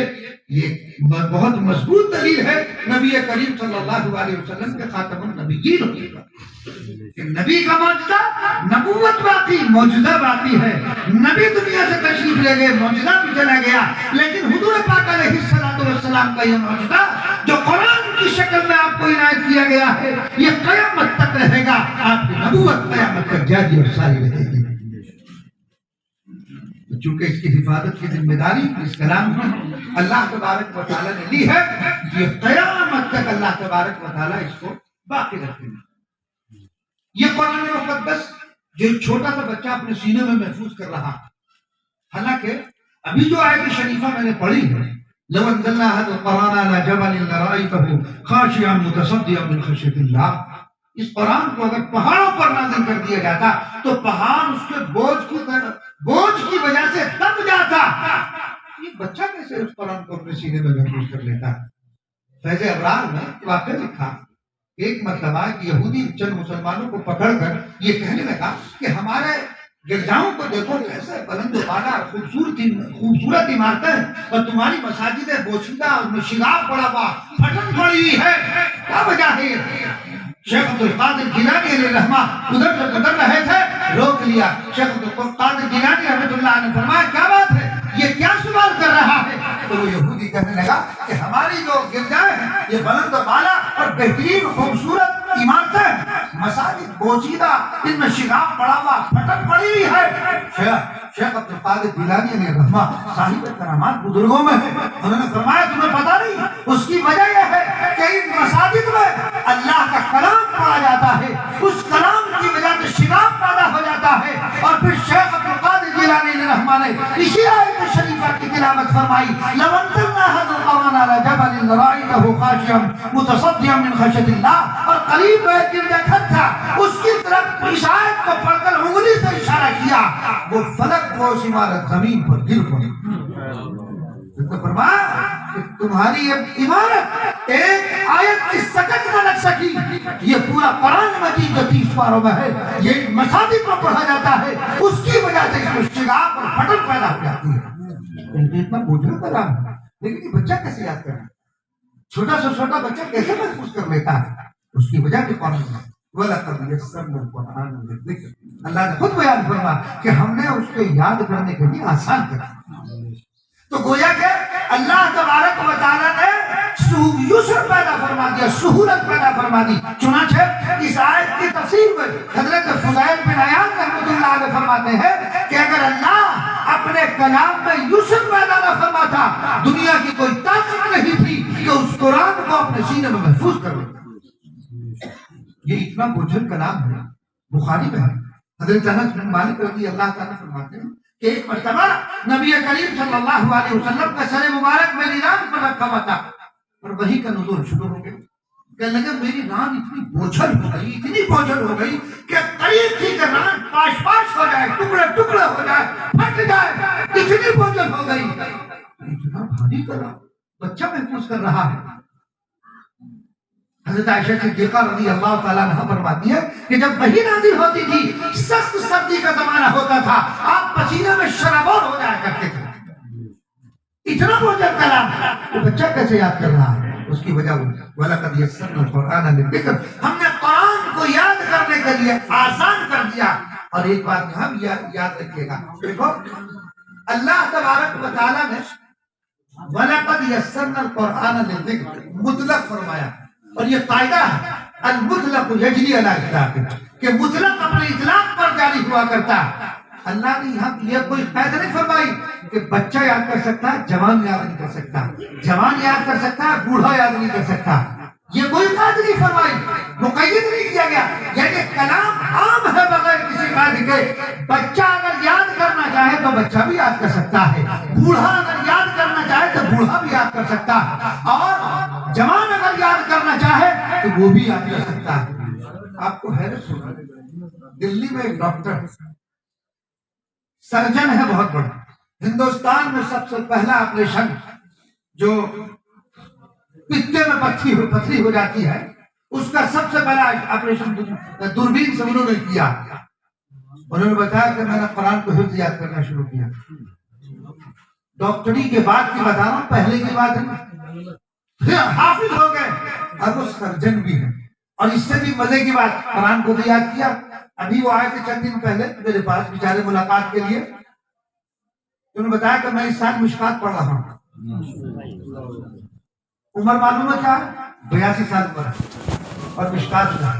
یہ بہت مضبوط دلیل ہے نبی کریم صلی اللہ علیہ وسلم کے خاتم النبیین ہونے کا، کہ نبی کا معجزہ، نبوت باقی، معجزہ باقی ہے۔ نبی دنیا سے تشریف لے گئے، معجزہ بھی چلا گیا، لیکن حضور پاک علیہ السلام کا یہ معجزہ جو قرآن کی شکل میں آپ کو عنایت کیا گیا ہے، یہ قیامت تک رہے گا، آپ کی نبوت قیامت تک جاری اور ساری رہے گی۔ چونکہ اس کی حفاظت کی ذمہ داری اس کلام میں اللہ تبارک و تعالیٰ نے لی ہے، یہ قیامت تک اللہ تبارک و تعالیٰ اس کو باقی رکھیں گے۔ یہ قرآن مقدس جو چھوٹا سا بچہ اپنے سینے میں محفوظ کر رہا، حالانکہ ابھی جو آیت شریفہ میں نے پڑھی ہے، لو انزلنا هذا القرآن على جبل لرأيته خاشعا متصدعا من خشية الله، اس قرآن کو اگر پہاڑوں پر نازل کر دیا جاتا تو پہاڑ اس کے بوجھ کی وجہ سے دب جاتا۔ یہ بچہ کیسے اس قرآن کو اپنے سینے میں محفوظ کر لیتا؟ فیض ابرار میں واقعہ لکھا، ایک مرتبہ ایک یہودی چند مسلمانوں کو پکڑ کر یہ کہنے لگا کہ ہمارے گرجاؤں کو دیکھو کیسے بلند و بالا خوبصورت عمارتیں ہیں، اور تمہاری مساجدیں بوسیدہ اور میں شگاف پڑا ہوا پھٹن پڑی ہوئی ہے، کیا وجہ ہے؟ شیخ عبد القادر جیلانی علیہ رحمہ ادھر سے گزر رہے تھے، روک لیا۔ شیخ عبد القادر جیلانی رحمۃ اللہ نے فرمایا کیا بات ہے، یہ کیا سوال کر رہا ہے؟ تو وہ یہودی کہنے لگا کہ ہماری جو گرجائیں ہیں یہ بلند و بالا اور بہترین خوبصورت عمارتیں، مساجد بوسیدہ، ان میں شگاف پڑا ہوا پھٹن پڑی ہوئی ہے۔ شیخ عبد القادر جیلانی علیہ رحمہ صاحب کرامات بزرگوں میں ہے، انہوں نے فرمایا تمہیں پتہ نہیں اس کی وجہ یہ ہے کہ ان مساجد میں اللہ کا کلام پڑھا جاتا ہے، اس کلام کی وجہ سے شگاف پیدا ہو جاتا ہے۔ اور پھر شیخ عبد القادر جیلانی علیہ رحمہ نے اسی آیت شریفہ کی تلاوت فرمائی، لو انزلنا هذا القرآن على جبل لرأيته خاشعا متصدعا من خشية الله، اور قریب میں گرجا گھر تھا، اس کی طرف اس آیت کو پڑھ کر انگلی سے اشارہ کیا، وہ فلک وہ عمارت زمین پر گر پڑی۔ تو فرمایا کہ تمہاری عمارت ایک آیت کی سکت نہ لگ سکی، یہ پورا قرآن مجید جو 30 پاروں میں ہے یہ مساجد میں پڑھا جاتا ہے، اس کی وجہ سے اس میں شگاف اور پھٹن پیدا ہو جاتی ہے۔ اتنا بوجھل کلام ہے، لیکن یہ بچہ کیسے یاد کرے؟ چھوٹا سا چھوٹا بچہ کیسے محفوظ کر لیتا ہے؟ اس کی وجہ کے قرآن میں وَلَقَدْ يَسَّرْنَا الْقُرْآنَ لِلذِّكْرِ، اللہ نے خود بیان فرمایا کہ ہم نے اس کو یاد کرنے کے لیے آسان کر دیا۔ تو گویا کہ اللہ تبارک و تعالیٰ نے یسر پیدا فرما دیا، سہولت پیدا فرما دی۔ چنانچہ اس آیت کی تفسیر میں حضرت فضیل بن عیاض رحمۃ اللہ علیہ فرماتے ہیں کہ اگر اللہ اپنے کلام میں یسر پیدا نہ فرماتا، دنیا کی کوئی طاقت نہیں تھی کہ اس قرآن کو اپنے سینے میں محفوظ کر لے۔ یہ اتنا بوجھل کلام ہے، بخاری میں ہے۔ حضرت انس بن مالک رضی اللہ تعالیٰ فرماتے ہیں کہ ایک مرتبہ نبی کریم صلی اللہ علیہ وسلم کا سر مبارک میری ران پر رکھا ہوا تھا، اور وحی کا نزول شروع ہو گیا۔ کہنے لگے میری ران اتنی بوجھل ہو گئی، اتنی بوجھل ہو گئی کہ قریب تھی کہ ران پاش پاش ہو جائے، ٹکڑے ٹکڑے ہو جائے، پھٹ جائے، اتنی بوجھل ہو گئی۔ اتنا بھاری کلام بچہ محفوظ کر رہا ہے۔ حضرت عائشہ صدیقہ رضی اللہ تعالیٰ عنہ فرماتی ہے کہ جب وحی نازل ہوتی تھی، سخت سردی کا زمانہ ہوتا تھا، آپ پسینے میں شرابور ہو جایا کرتے تھے۔ اتنا بوجھل کلام وہ بچہ کیسے یاد کر رہا ہے؟ اس کی وجہ وَلَقَدْ يَسَّرْنَا الْقُرْآنَ لِلذِّكْرِ، ہم نے قرآن کو یاد کرنے کے لیے آسان کر دیا۔ اور ایک بات ہم یاد رکھیے گا، دیکھو اللہ تبارک و تعالیٰ نے وَلَقَدْ يَسَّرْنَا الْقُرْآنَ لِلذِّكْرِ مطلق فرمایا، اور یہ قاعدہ ہے المطلق یجری علی اطلاق، کہ مطلق اپنے اطلاق پر جاری ہوا کرتا ہے۔ اللہ نے یہاں یہ کوئی قید نہیں فرمائی کہ بچہ یاد کر سکتا ہے، جوان یاد نہیں کر سکتا، جوان یاد کر سکتا ہے، بوڑھا یاد نہیں کر سکتا، یہ کوئی قید نہیں فرمائی، مقید نہیں کیا گیا، یعنی کلام عام ہے بغیر کسی قید کے۔ بچہ اگر یاد کرنا چاہے تو بچہ بھی یاد کر سکتا ہے، بوڑھا اگر یاد کرنا چاہے تو بوڑھا بھی یاد کر سکتا ہے، اور جوان اگر یاد کرنا چاہے تو وہ بھی یاد کر سکتا ہے۔ آپ کو حیرت ہوگا، دلی میں ایک ڈاکٹر سرجن ہے بہت بڑا، ہندوستان میں سب سے پہلا آپریشن جو پتے میں پتھری ہو جاتی ہے اس کا سب سے پہلا آپریشن دوربین سے انہوں نے کیا۔ انہوں نے بتایا کہ میں نے قرآن کو حفظ یاد کرنا شروع کیا۔ ڈاکٹری کے بعد کی بتا رہا ہوں، پہلے کی بات ہے، پھر حافظ ہو گئے اور وہ سرجن بھی ہیں۔ اور اس سے بھی مزے کی بات، قرآن کو بھی یاد کیا۔ ابھی وہ آئے تھے چند دن پہلے میرے پاس بیچارے ملاقات کے لیے، انہوں نے بتایا کہ میں اس سال مشکات پڑھ رہا ہوں۔ عمر معلوم ہے کیا ہے؟ 82 سال پر، اور مشکات ہے،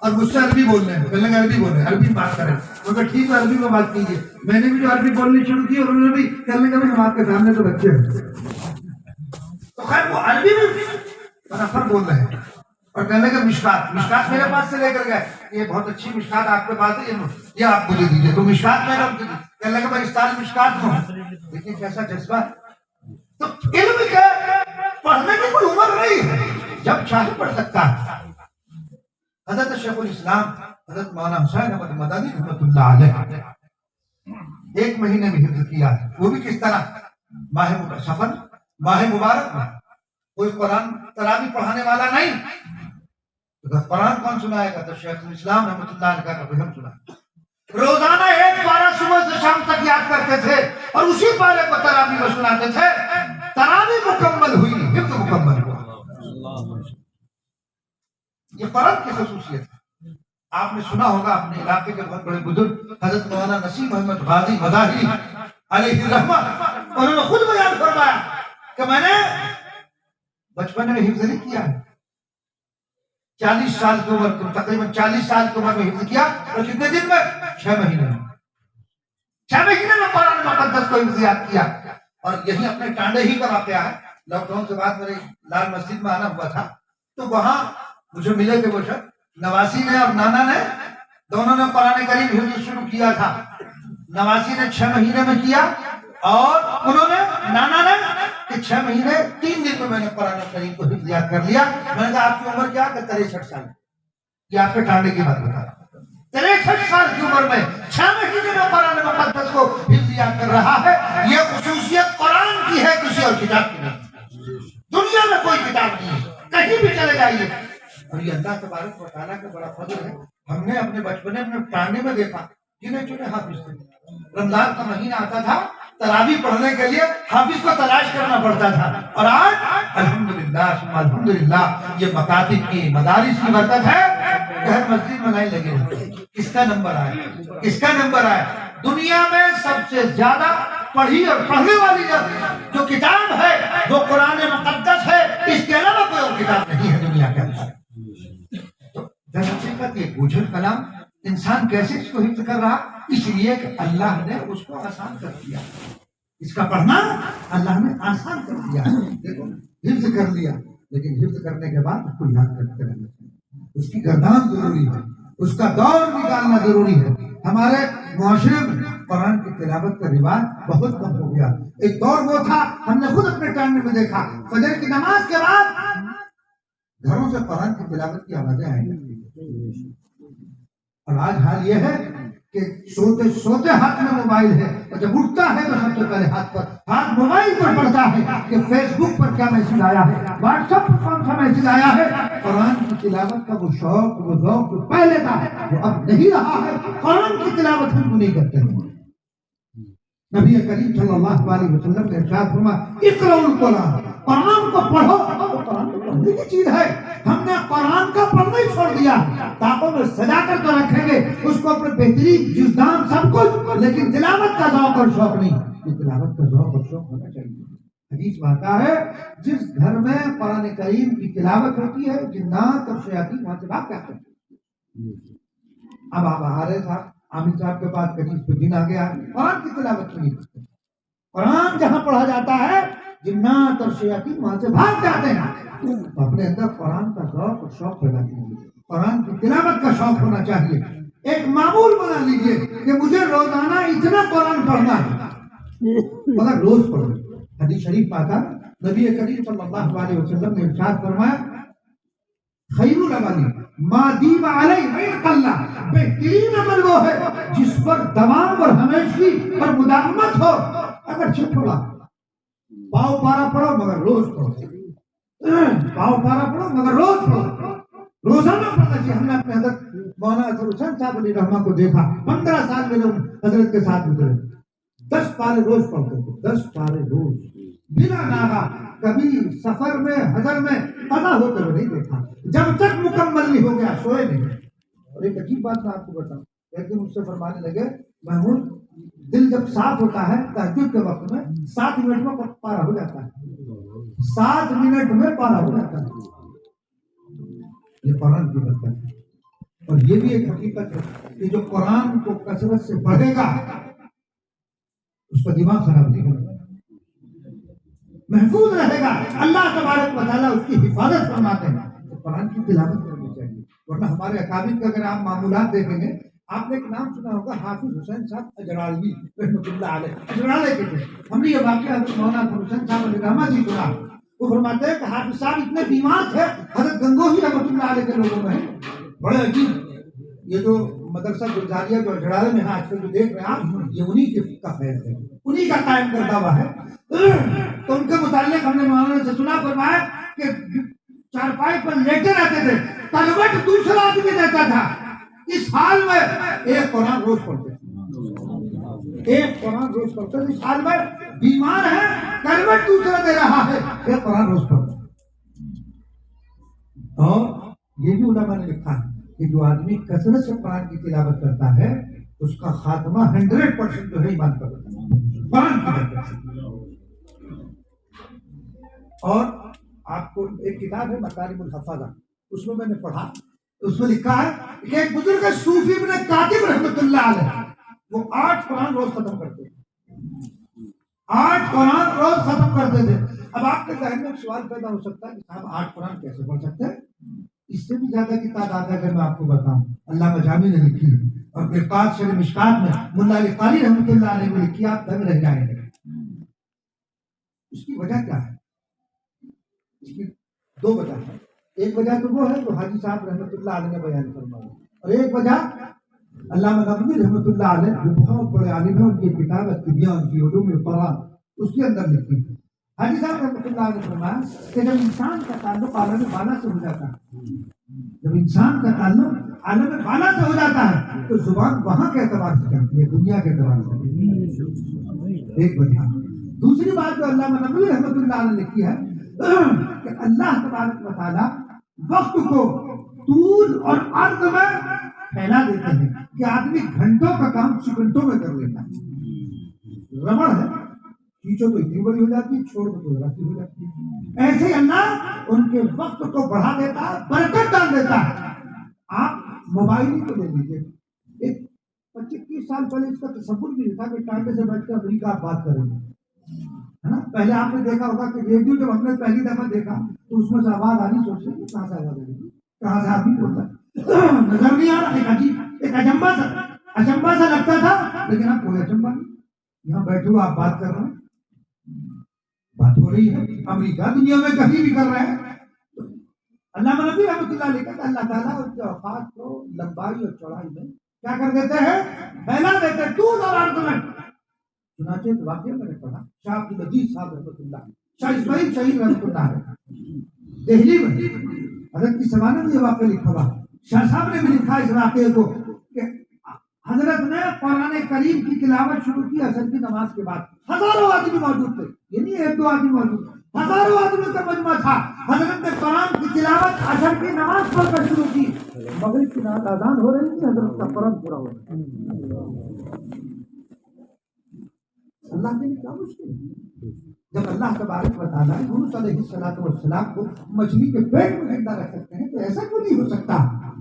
اور مجھ سے عربی بول رہے ہیں، کہنے لگے عربی بول رہے ہیں، عربی بات کریں۔ میں کہا ٹھیک ہے عربی میں بات کیجیے۔ میں نے بھی جو عربی بولنی شروع کی اور انہوں نے بھی کہنے لگے ہم آپ کے سامنے تو بچے ہیں، تو خیر وہ عربی میں فنفر بول رہے ہیں، اور کہنے لگے مشکات میرے پاس سے لے کر گئے، یہ بہت اچھی مشکات آپ کے پاس ہے، یہ آپ مجھے دیجیے، تو مشکات میں رکھ دیجیے۔ کہنے لگے میں اس سال مشکات ہوں، لیکن کیسا جذبہ۔ تو علم کے پڑھنے کی کوئی عمر نہیں ہے، جب چاہے پڑھ سکتا ہے۔ حضرت شیخ الاسلام حضرت مولانا حسین احمد مدنی رحمۃ اللہ علیہ 1 مہینے میں حفظ کیا، وہ بھی کس طرح؟ ماہ مبارک میں کوئی قرآن تراویح پڑھانے والا نہیں، تو قرآن کون سنائے گا؟ تو شیخ الاسلام رحمۃ اللہ علیہ کا کبھی ہم سنائے۔ روزانہ ایک پارہ صبح سے شام تک یاد کرتے تھے اور اسی پارے کو تراویح میں سناتے تھے۔ تراویح مکمل ہوئی، حفظ مکمل ہوا۔ یہ قرآن کی خصوصیت ہے۔ آپ نے سنا ہوگا اپنے علاقے کے بہت بڑے بزرگ حضرت مولانا نسیم احمد غازی مداحی علیہ الرحمہ، انہوں نے خود بیان فرمایا کہ میں نے بچپن میں حفظ نہیں کیا ہے، 40 سال کی عمر، تقریباً 40 سال کی عمر میں حفظ کیا، اور کتنے دن میں؟ 6 مہینے میں 6 مہینے میں قرآن مقدس کو حفظ یاد کیا۔ اور یہی اپنے ٹانڈے ہی کا واقعہ ہے۔ لاک ڈاؤن کے بعد میرے لال مسجد میں آنا ہوا تھا، تو وہاں مجھے ملے تھے وہ شخص، نواسی نے اور نانا نے دونوں نے قرآن کریم حفظ شروع کیا تھا۔ نواسی نے 6 مہینے میں کیا، اور انہوں نے نانا نے کہ 6 مہینے 3 دن میں میں نے قرآن کریم کو حفظ یاد کر لیا۔ میں نے کہا آپ کی عمر کیا؟ کہ 63 سال۔ یہ آپ کے ٹانڈے کی بات بتا رہا ہوں، 63 سال کی عمر میں 6 مہینے میں قرآن مقدس کو حفظ یاد کر رہا ہے۔ یہ خصوصیت قرآن کی ہے، کسی اور کتاب کی نہیں۔ دنیا میں کوئی کتاب نہیں ہے، کہیں بھی چلے جائیے۔ اور یہ اللہ تبارک و تعالیٰ کا بڑا فضل ہے۔ ہم نے اپنے بچپنے میں ٹانڈے میں دیکھا گنے چنے حافظ تھے۔ رمضان کا مہینہ آتا تھا، تراویح پڑھنے کے لیے حافظ کو تلاش کرنا پڑتا تھا، اور آج الحمدللہ ثم الحمدللہ یہ مکاتب کی مدارس کی برکت ہے کہ ہر مسجد میں لائن لگے ہوتے ہیں۔ کس کا نمبر آئے؟ کس کا نمبر آئے؟ دنیا میں سب سے زیادہ پڑھی اور پڑھنے والی جو کتاب ہے وہ قرآن مقدس ہے، اس کے علاوہ کوئی اور کتاب نہیں ہے دنیا کے اندر۔ تو درحقیقت یہ بوجھل کلام انسان کیسے اس کو حفظ کر رہا؟ اس لیے کہ اللہ نے اس کو آسان کر دیا، اس کا پڑھنا اللہ نے آسان کر دیا۔ دیکھو حفظ کر لیا، لیکن حفظ کرنے کے بعد اس کو یاد کرتے رہنا چاہیے، اس کی گردان ضروری ہے، اس کا دور نکالنا ضروری ہے۔ ہمارے معاشرے میں قرآن کی تلاوت کا رواج بہت کم ہو گیا۔ ایک دور وہ تھا، ہم نے خود اپنے ٹائم میں دیکھا، فجر کی نماز کے بعد گھروں سے قرآن کی تلاوت کی آوازیں آئیں گی، اور آج حال یہ ہے کہ سوتے سوتے ہاتھ میں موبائل ہے، اور جب اٹھتا ہے تو سب سے پہلے ہاتھ موبائل پر پڑتا ہے کہ فیس بک پر کیا میسج آیا ہے، واٹس ایپ پر کون سا میسج آیا ہے۔ قرآن کی تلاوت کا وہ شوق، وہ ذوق جو پہلے تھا وہ اب نہیں رہا ہے۔ قرآن کی تلاوت ہم کو نہیں کرتے ہیں۔ نبی کریم صلی اللہ علیہ وسلم نے ارشاد فرمایا اقرؤ القرآن، قرآن کو پڑھو۔ قرآن تو پڑھنے کی چیز ہے، ہم نے قرآن کا پڑھنا ہی چھوڑ دیا۔ کتابوں میں سجا کر تو رکھیں گے اس کو اپنے بہترین جزدان سب کچھ، لیکن تلاوت کا ذوق اور شوق نہیں۔ یہ تلاوت کا ذوق اور شوق ہونا چاہیے۔ حدیث میں آتا ہے جس گھر میں قرآن کریم کی تلاوت ہوتی ہے جنات اور شیاطین وہاں سے بھاگ جاتے ہیں. اب آپ آ رہے تھا عامر صاحب کے پاس کہیں پہ دن آ گیا قرآن کی تلاوت نہیں کرتے. قرآن جہاں پڑھا جاتا ہے جنات اور شیاطین وہاں سے بھاگ جاتے ہیں. تو اپنے اندر قرآن کا ذوق اور شوق پیدا کیجیے, قرآن کی تلاوت کا شوق ہونا چاہیے. ایک معمول بنا لیجیے کہ مجھے روزانہ اتنا قرآن پڑھنا ہے, مگر روز پڑھو. حدیث شریف پاتا نبی کریم صلی اللہ علیہ وسلم نے ارشاد فرمایا خیر العمل ما دیم علیہ اللہ, بہترین عمل وہ ہے جس پر دوام اور ہمیشگی اور مداومت ہو. اگر چھپڑا پاؤ پارا پڑھو مگر روز پڑھو, پاؤ پارا پڑھو مگر روز پڑھو, روزانہ پڑھنا چاہیے. ہم نے اپنے حضرت مولانا اظہر حسین صاحب علیہ رحمہ کو دیکھا, 15 سال میں حضرت کے ساتھ گزرے, 10 پارے روز پڑھتے تھے, 10 پارے روز بلا ناغا. کبھی سفر میں حضر میں قضا ہوتے ہوئے نہیں دیکھا, جب تک مکمل نہیں ہو گیا سوئے نہیں. اور ایک عجیب بات میں آپ کو بتاؤں, ایک دن مجھ سے فرمانے لگے محمود دل جب صاف ہوتا ہے تہجد کے وقت میں 7 منٹ میں پارا ہو جاتا ہے, 7 منٹ میں پارا ہو جاتا ہے. یہ قرآن کی برکت ہے. اور یہ بھی ایک حقیقت ہے کہ جو قرآن کو کثرت سے پڑھے گا اس کا دماغ خراب نہیں ہوگا, محفوظ رہے گا. اللہ تبارک و تعالیٰ اس کی حفاظت فرماتے ہیں. تو قرآن کی تلاوت کرنی چاہیے. ورنہ ہمارے اکابر کے اگر آپ معمولات دیکھیں گے, آپ نے ایک نام سنا ہوگا حافظ حسین صاحب اجرالوی رحمۃ اللہ علیہ, اجرالے کے تھے. ہم نے یہ واقعہ حضرت مولانا حسین صاحب علیہ رحمہ جی سنا. وہ فرماتے ہیں کہ حافظ صاحب اتنے بیمار تھے, حضرت گنگوہی رحمۃ اللہ علیہ کے لوگوں میں بڑے عجیب. یہ جو مدرسہ گلزاریہ جو اجرالے میں آج کل جو دیکھ رہے ہیں آپ, یہ انہی کے کا فیض ہے, انہی کا قائم کردہ ہوا ہے. تو ان کے متعلق ہم نے مولانا سے سنا فرمایا کہ چارپائی پر لیٹے رہتے تھے, تلوٹ دوسرا آدمی دیتا تھا. اس حال میں ایک قرآن روز پڑھتے تھے, ایک قرآن روز پڑھتے تھے. اس حال میں بیمار ہے, تلوٹ دوسرا دے رہا ہے, ایک قرآن روز پڑھتے. اور یہ بھی علماء نے لکھا ہے کہ جو آدمی کثرت سے قرآن کی تلاوت کرتا ہے اس کا خاتمہ 100% جو ہے ایمان پر ہوتا ہے قرآن کی برکت سے. اور آپ کو ایک کتاب ہے مکارم الحفاظہ, اس میں نے پڑھا, اس میں لکھا ہے کہ ایک بزرگ صوفی ابن کاتب رحمۃ اللہ علیہ, وہ 8 قرآن روز ختم کرتے تھے, 8 قرآن روز ختم کرتے تھے. اب آپ کے ذہن میں ایک سوال پیدا ہو سکتا ہے کہ صاحب 8 قرآن کیسے پڑھ سکتے ہیں؟ اس سے بھی زیادہ کی تعداد ہے. اگر میں آپ کو بتاؤں, علامہ جامی نے لکھی ہے, اور مرقات شرح مشکات میں ملا علی قاری رحمۃ اللہ علیہ نے لکھی, آپ دنگ رہ جائیں گے. اس کی وجہ کیا ہے؟ اس کی 2 وجہ ہے. ایک وجہ تو وہ ہے جو حاجی صاحب رحمۃ اللہ علیہ نے بیان فرمایا, اور ایک وجہ علامہ نبوی رحمۃ اللہ علیہ جو بہت بڑے عالم ہیں, ان کی کتاب التبیان فی علوم القرآن, اس کے اندر لکھی ہے. حاجی صاحب رحمۃ اللہ علیہ نے فرمایا کہ جب انسان کا تعلق عالم بالا سے ہو جاتا ہے, جب انسان کا تعلق عالم بالا سے ہو جاتا ہے تو زبان وہاں کے اعتبار سے کرتی ہے, دنیا کے اعتبار سے. ایک وجہ. دوسری بات جو علامہ نبوی رحمۃ اللہ علیہ نے لکھی ہے کہ اللہ تبارک و تعالیٰ وقت کو طول اور عرض میں پھیلا دیتے ہیں کہ آدمی گھنٹوں کا کام سیکنڈوں میں کر لیتا ہے. ربڑ ہے, کھینچو تو اتنی بڑی ہو جاتی ہے, چھوڑ دو تو ذرا سی ہو جاتی ہے. ایسے ہی اللہ ان کے وقت کو بڑھا دیتا ہے, برکت ڈال دیتا ہے. آپ موبائل ہی تو لے لیجیے, ایک 25-30 سال پہلے اس کا تصور بھی نہیں تھا کہ ٹانڈے سے بیٹھ کر امریکہ آپ بات کریں گے, ہے نا. پہلے آپ نے دیکھا ہوگا کہ ریڈیو جب ہم نے پہلی دفعہ دیکھا تو اس میں سے آواز آنی سوچ رہی کہاں سے آواز آ رہی, کہاں سے آدمی بولتا ہے, نظر نہیں آ رہا. ایک عجیب, ایک اچمبا سا لگتا تھا, لیکن اب کوئی اچمبا نہیں. یہاں بیٹھے ہوئے آپ بات کر رہے ہیں, بات ہو رہی ہے, امریکہ دنیا میں کہیں بھی کر رہے ہیں. علامہ نبوی رحمۃ اللہ علیہ کہ اللہ تعالیٰ اس کے اوقات کو لمبائی اور چوڑائی میں کیا کر دیتے ہیں, پھیلا دیتے ہیں, طول اور عرض میں. چنانچہ ایک واقعہ میں نے پڑھا, شاہ عبد العزیز صاحب رحمۃ اللہ, شاہ اسماعیل شہید رحمۃ اللہ علیہ, دہلی میں حضرت کی زمانے میں یہ واقعہ لکھا ہوا. شاہ صاحب نے بھی لکھا اس واقعے کو کہ حضرت نے قرآن کریم کی تلاوت شروع کی عصر کی نماز کے بعد. ہزاروں آدمی موجود تھے, یہ نہیں 1-2 آدمی موجود, ہزاروں آدمی کا مجمع تھا. حضرت نے قرآن کی تلاوت عصر کی نماز پڑھ کر شروع کی. مغرب کی اذان ہو رہی تھی, حضرت کا قرآن پورا ہو رہا. اللہ کے لیے کیا مشکل ہے. جب اللہ تبارک و تعالیٰ یونس علیہ السلام کو مچھلی کے پیٹ میں زندہ رکھ سکتے ہیں تو ایسا کیوں نہیں ہو سکتا؟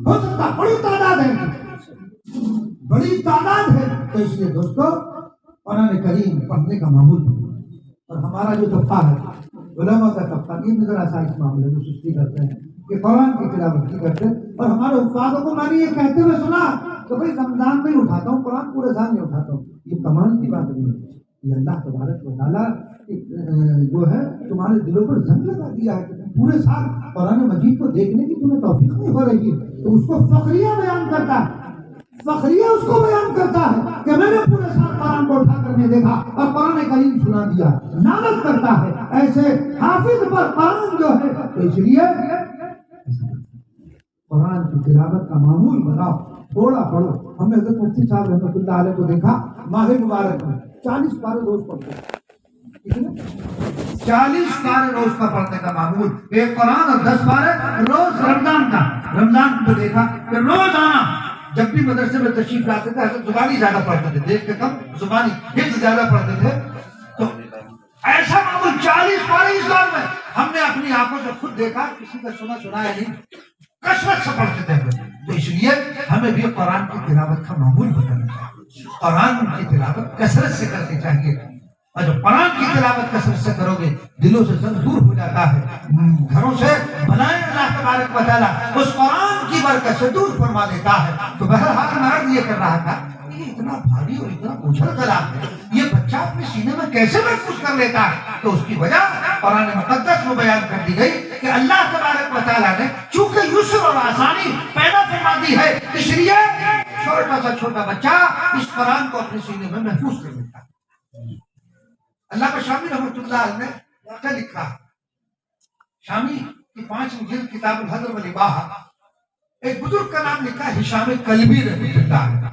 ہو سکتا، بڑی تعداد ہے، بڑی تعداد ہے۔ تو اس لیے دوستو قرآن کریم پڑھنے کا معمول اور ہمارا جو طبقہ ہے علماء کا طبقہ، یہ بھی ذرا سا اس معاملے میں سستی کرتے ہیں کہ قرآن کی تلاوت نہیں کرتے، اور ہمارے استادوں کو میں نے یہ کہتے ہوئے سنا کہ بھائی رمضان میں ہی اٹھاتا ہوں قرآن، پورے سال نہیں اٹھاتا ہوں۔ یہ کمال کی بات نہیں ہے، یہ اللہ تبارک و تعالیٰ جو ہے تمہارے دلوں پر زنگ لگا دیا ہے کہ تم پورے سال قرآن مجید کو دیکھنے کی تمہیں توفیق نہیں ہو رہی ہے، تو اس کو فخریہ بیان کرتا ہے، فخریہ اس کو بیان کرتا ہے کہ میں نے پورے سال قرآن کو اٹھا کر میں دیکھا اور قرآن کریم سنا دیا، لعنت کرتا ہے ایسے حافظ پر قرآن جو ہے۔ تو اس لیے قرآن کی تلاوت کا معمول بناؤ، تھوڑا پڑھو۔ ہم نے حضرت مفتی صاحب رحمۃ اللہ علیہ کو دیکھا ماہ مبارک میں 40 پارے روز پڑھتے ہیں، 40 پارے روز کا پڑھنے کا معمول، ایک قرآن اور 10 پارے روز رمضان کا۔ رمضان کو دیکھا کہ روز آنا، جب بھی مدرسے میں تشریف لاتے تھے حضرت زبانی زیادہ پڑھتے تھے، دیکھ کے کم زبانی حفظ زیادہ پڑھتے تھے، تو ایسا معمول 40 پارے اس دور میں ہم نے اپنی آنکھوں سے خود دیکھا، کسی کا سنا ہے نہیں، کثرت سے پڑھتے تھے۔ تو اس لیے ہمیں بھی قرآن کی تلاوت کا معمول بنانا چاہیے، قرآن کی تلاوت کثرت سے کرنی چاہیے، اور جب قرآن کی تلاوت کثرت سے کرو گے دلوں سے زنگ دور ہو جاتا ہے، گھروں سے بلائیں اللہ تبارک و تعالیٰ اس قرآن کی برکت سے دور فرما دیتا ہے۔ تو بہرحال میں عرض یہ کر رہا تھا کہ یہ اتنا بھاری اور اتنا بوجھل کلام ہے، یہ بچہ اپنے سینے میں کیسے محفوظ کر لیتا ہے؟ تو اس کی وجہ قرآن مقدس میں بیان کر دی گئی کہ اللہ تبارک و تعالیٰ نے چونکہ یسر اور آسانی پیدا فرما دی ہے، اس لیے چھوٹا بچہ اس قرآن کو اپنے سینے میں محفوظ کر لیتا ہے۔ اللہ کا شامی رحمۃ اللہ علیہ نے واقعہ لکھا، شامی کی 5 جلد کتاب الحضر والاباحہ، ایک بزرگ کا نام لکھا ہشام کلبی رحمۃ اللہ علیہ۔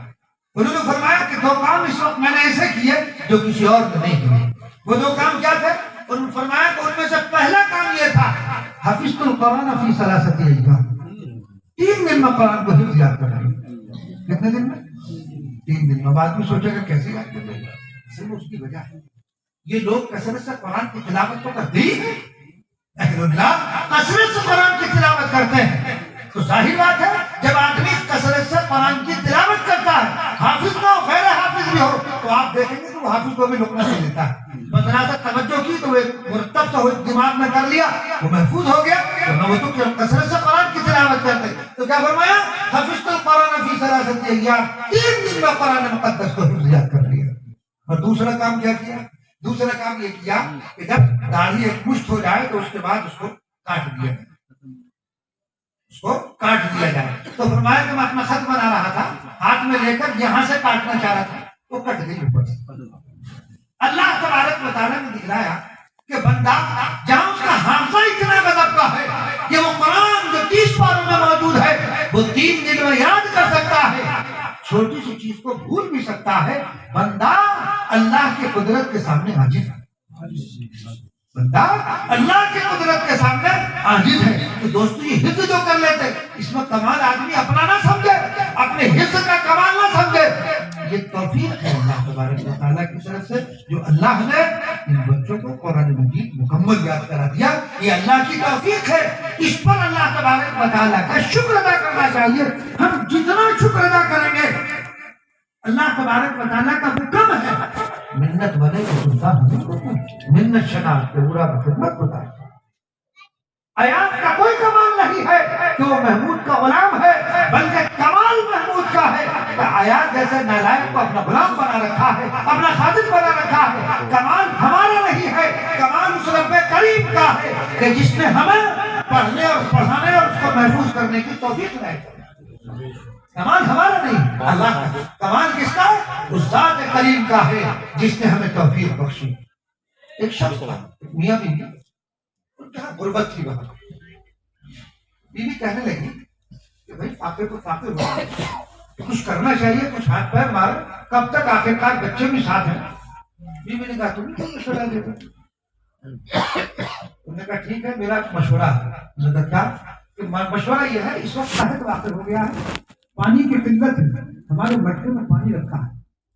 انہوں نے فرمایا کہ 2 کام اس وقت میں نے ایسے کیے جو کسی اور نے نہیں کیے۔ وہ 2 کام کیا تھے؟ انہوں نے فرمایا کہ ان میں سے پہلا کام یہ تھا حفظت القرآن فی 3 ایام، 3 دن میں قرآن کو حفظ یاد کر لیا۔ کتنے دن میں؟ 3 دن میں۔ بعد میں سوچے گا کیسے یاد کر لیں گے، صرف اس کی وجہ ہے یہ لوگ کثرت سے قرآن کی تلاوت کو کرتے ہی ہیں، اہل اللہ کثرت سے قرآن کی تلاوت کرتے ہیں، تو ظاہر بات ہے جب آدمی کثرت سے قرآن کی تلاوت کرتا ہے، حافظ نہ ہو غیر حافظ بھی ہو، تو آپ دیکھیں گے کہ وہ حافظ کو بھی لقمہ دے دیتا ہے۔ مثلا سے توجہ کی تو ایک مرتب سے دماغ میں کر لیا، وہ محفوظ ہو گیا۔ تو وہ تو کثرت سے قرآن کی تلاوت کرتے، تو کیا فرمایا؟ حفظت القرآن فی 3 ایام، 3 دن میں قرآن مقدس کو حفظ یاد کر لیا۔ اور دوسرا کام کیا کیا؟ دوسرا کام یہ کیا کہ جب داڑھی ایک مشت ہو جائے تو اس کے بعد اس کو کاٹ دیا جائے، اس کو کاٹ دیا جائے۔ تو فرمایا کہ میں اپنا خط بنا رہا تھا، ہاتھ میں لے کر یہاں سے کاٹنا چاہ رہا تھا، وہ کٹ گئی اوپر سے۔ اللہ تبارک و تعالیٰ نے دکھلایا کہ بندہ جہاں اس کا حافظہ اتنا غضب کا ہے کہ وہ قرآن جو 30 پاروں میں موجود ہے وہ 3 دن میں یاد کر سکتا ہے، چھوٹی سی چیز کو بھول بھی سکتا ہے، بندہ اللہ کی قدرت کے سامنے عاجز ہے، بندہ اللہ کی قدرت کے سامنے عاجز ہے۔ تو دوستو یہ حفظ جو کر لیتے اس میں کمال آدمی اپنا نہ سمجھے، اپنے حفظ کا کمال نہ سمجھے، یہ توفیق ہے اللہ تبارک و تعالیٰ کی طرف سے جو اللہ نے ان بچوں کو قرآن مجید مکمل یاد کرا دیا، یہ اللہ کی توفیق ہے۔ اس پر اللہ تبارک و تعالیٰ کا شکر ادا کرنا چاہیے۔ ہم جتنا شکر ادا کریں گے، اللہ تبارک و تعالیٰ کا حکم ہے منت بنے تو سلطان منت شناخت کے برا خدمت ہوتا ہے۔ آیات کا کوئی کمال نہیں ہے کہ وہ محمود کا غلام ہے، بلکہ کمال محمود کا ہے کہ آیات جیسے نالائق کو اپنا غلام بنا رکھا ہے، اپنا خادم بنا رکھا ہے۔ کمال ہمارا نہیں ہے، کمال اس رب کریم کا ہے کہ جس نے ہمیں پڑھنے اور پڑھانے اور اس کو محفوظ کرنے کی توفیق دی۔ کمال ہمارا نہیں، اللہ کا کمال کس کا ہے؟ اس ذات کریم کا ہے جس نے ہمیں توفیق بخشی۔ ایک شخص تھا، میاں بیوی، ان کا غربت تھی وہاں۔ بیوی کہنے لگی کہ بھائی فاقے کو فاقے ہو، کچھ کرنا چاہیے، کچھ ہاتھ پیر مارو، کب تک آخرکار بچے بھی ساتھ ہیں۔ بیوی نے کہا تم کیوں مشورہ دے دو؟ انہوں نے کہا ٹھیک ہے میرا مشورہ ہے۔ انہوں نے کہا کہ مشورہ یہ ہے، اس وقت صاحب واقع ہو گیا ہے، پانی کی قلت ہے، ہمارے مٹکے میں پانی رکھا ہے،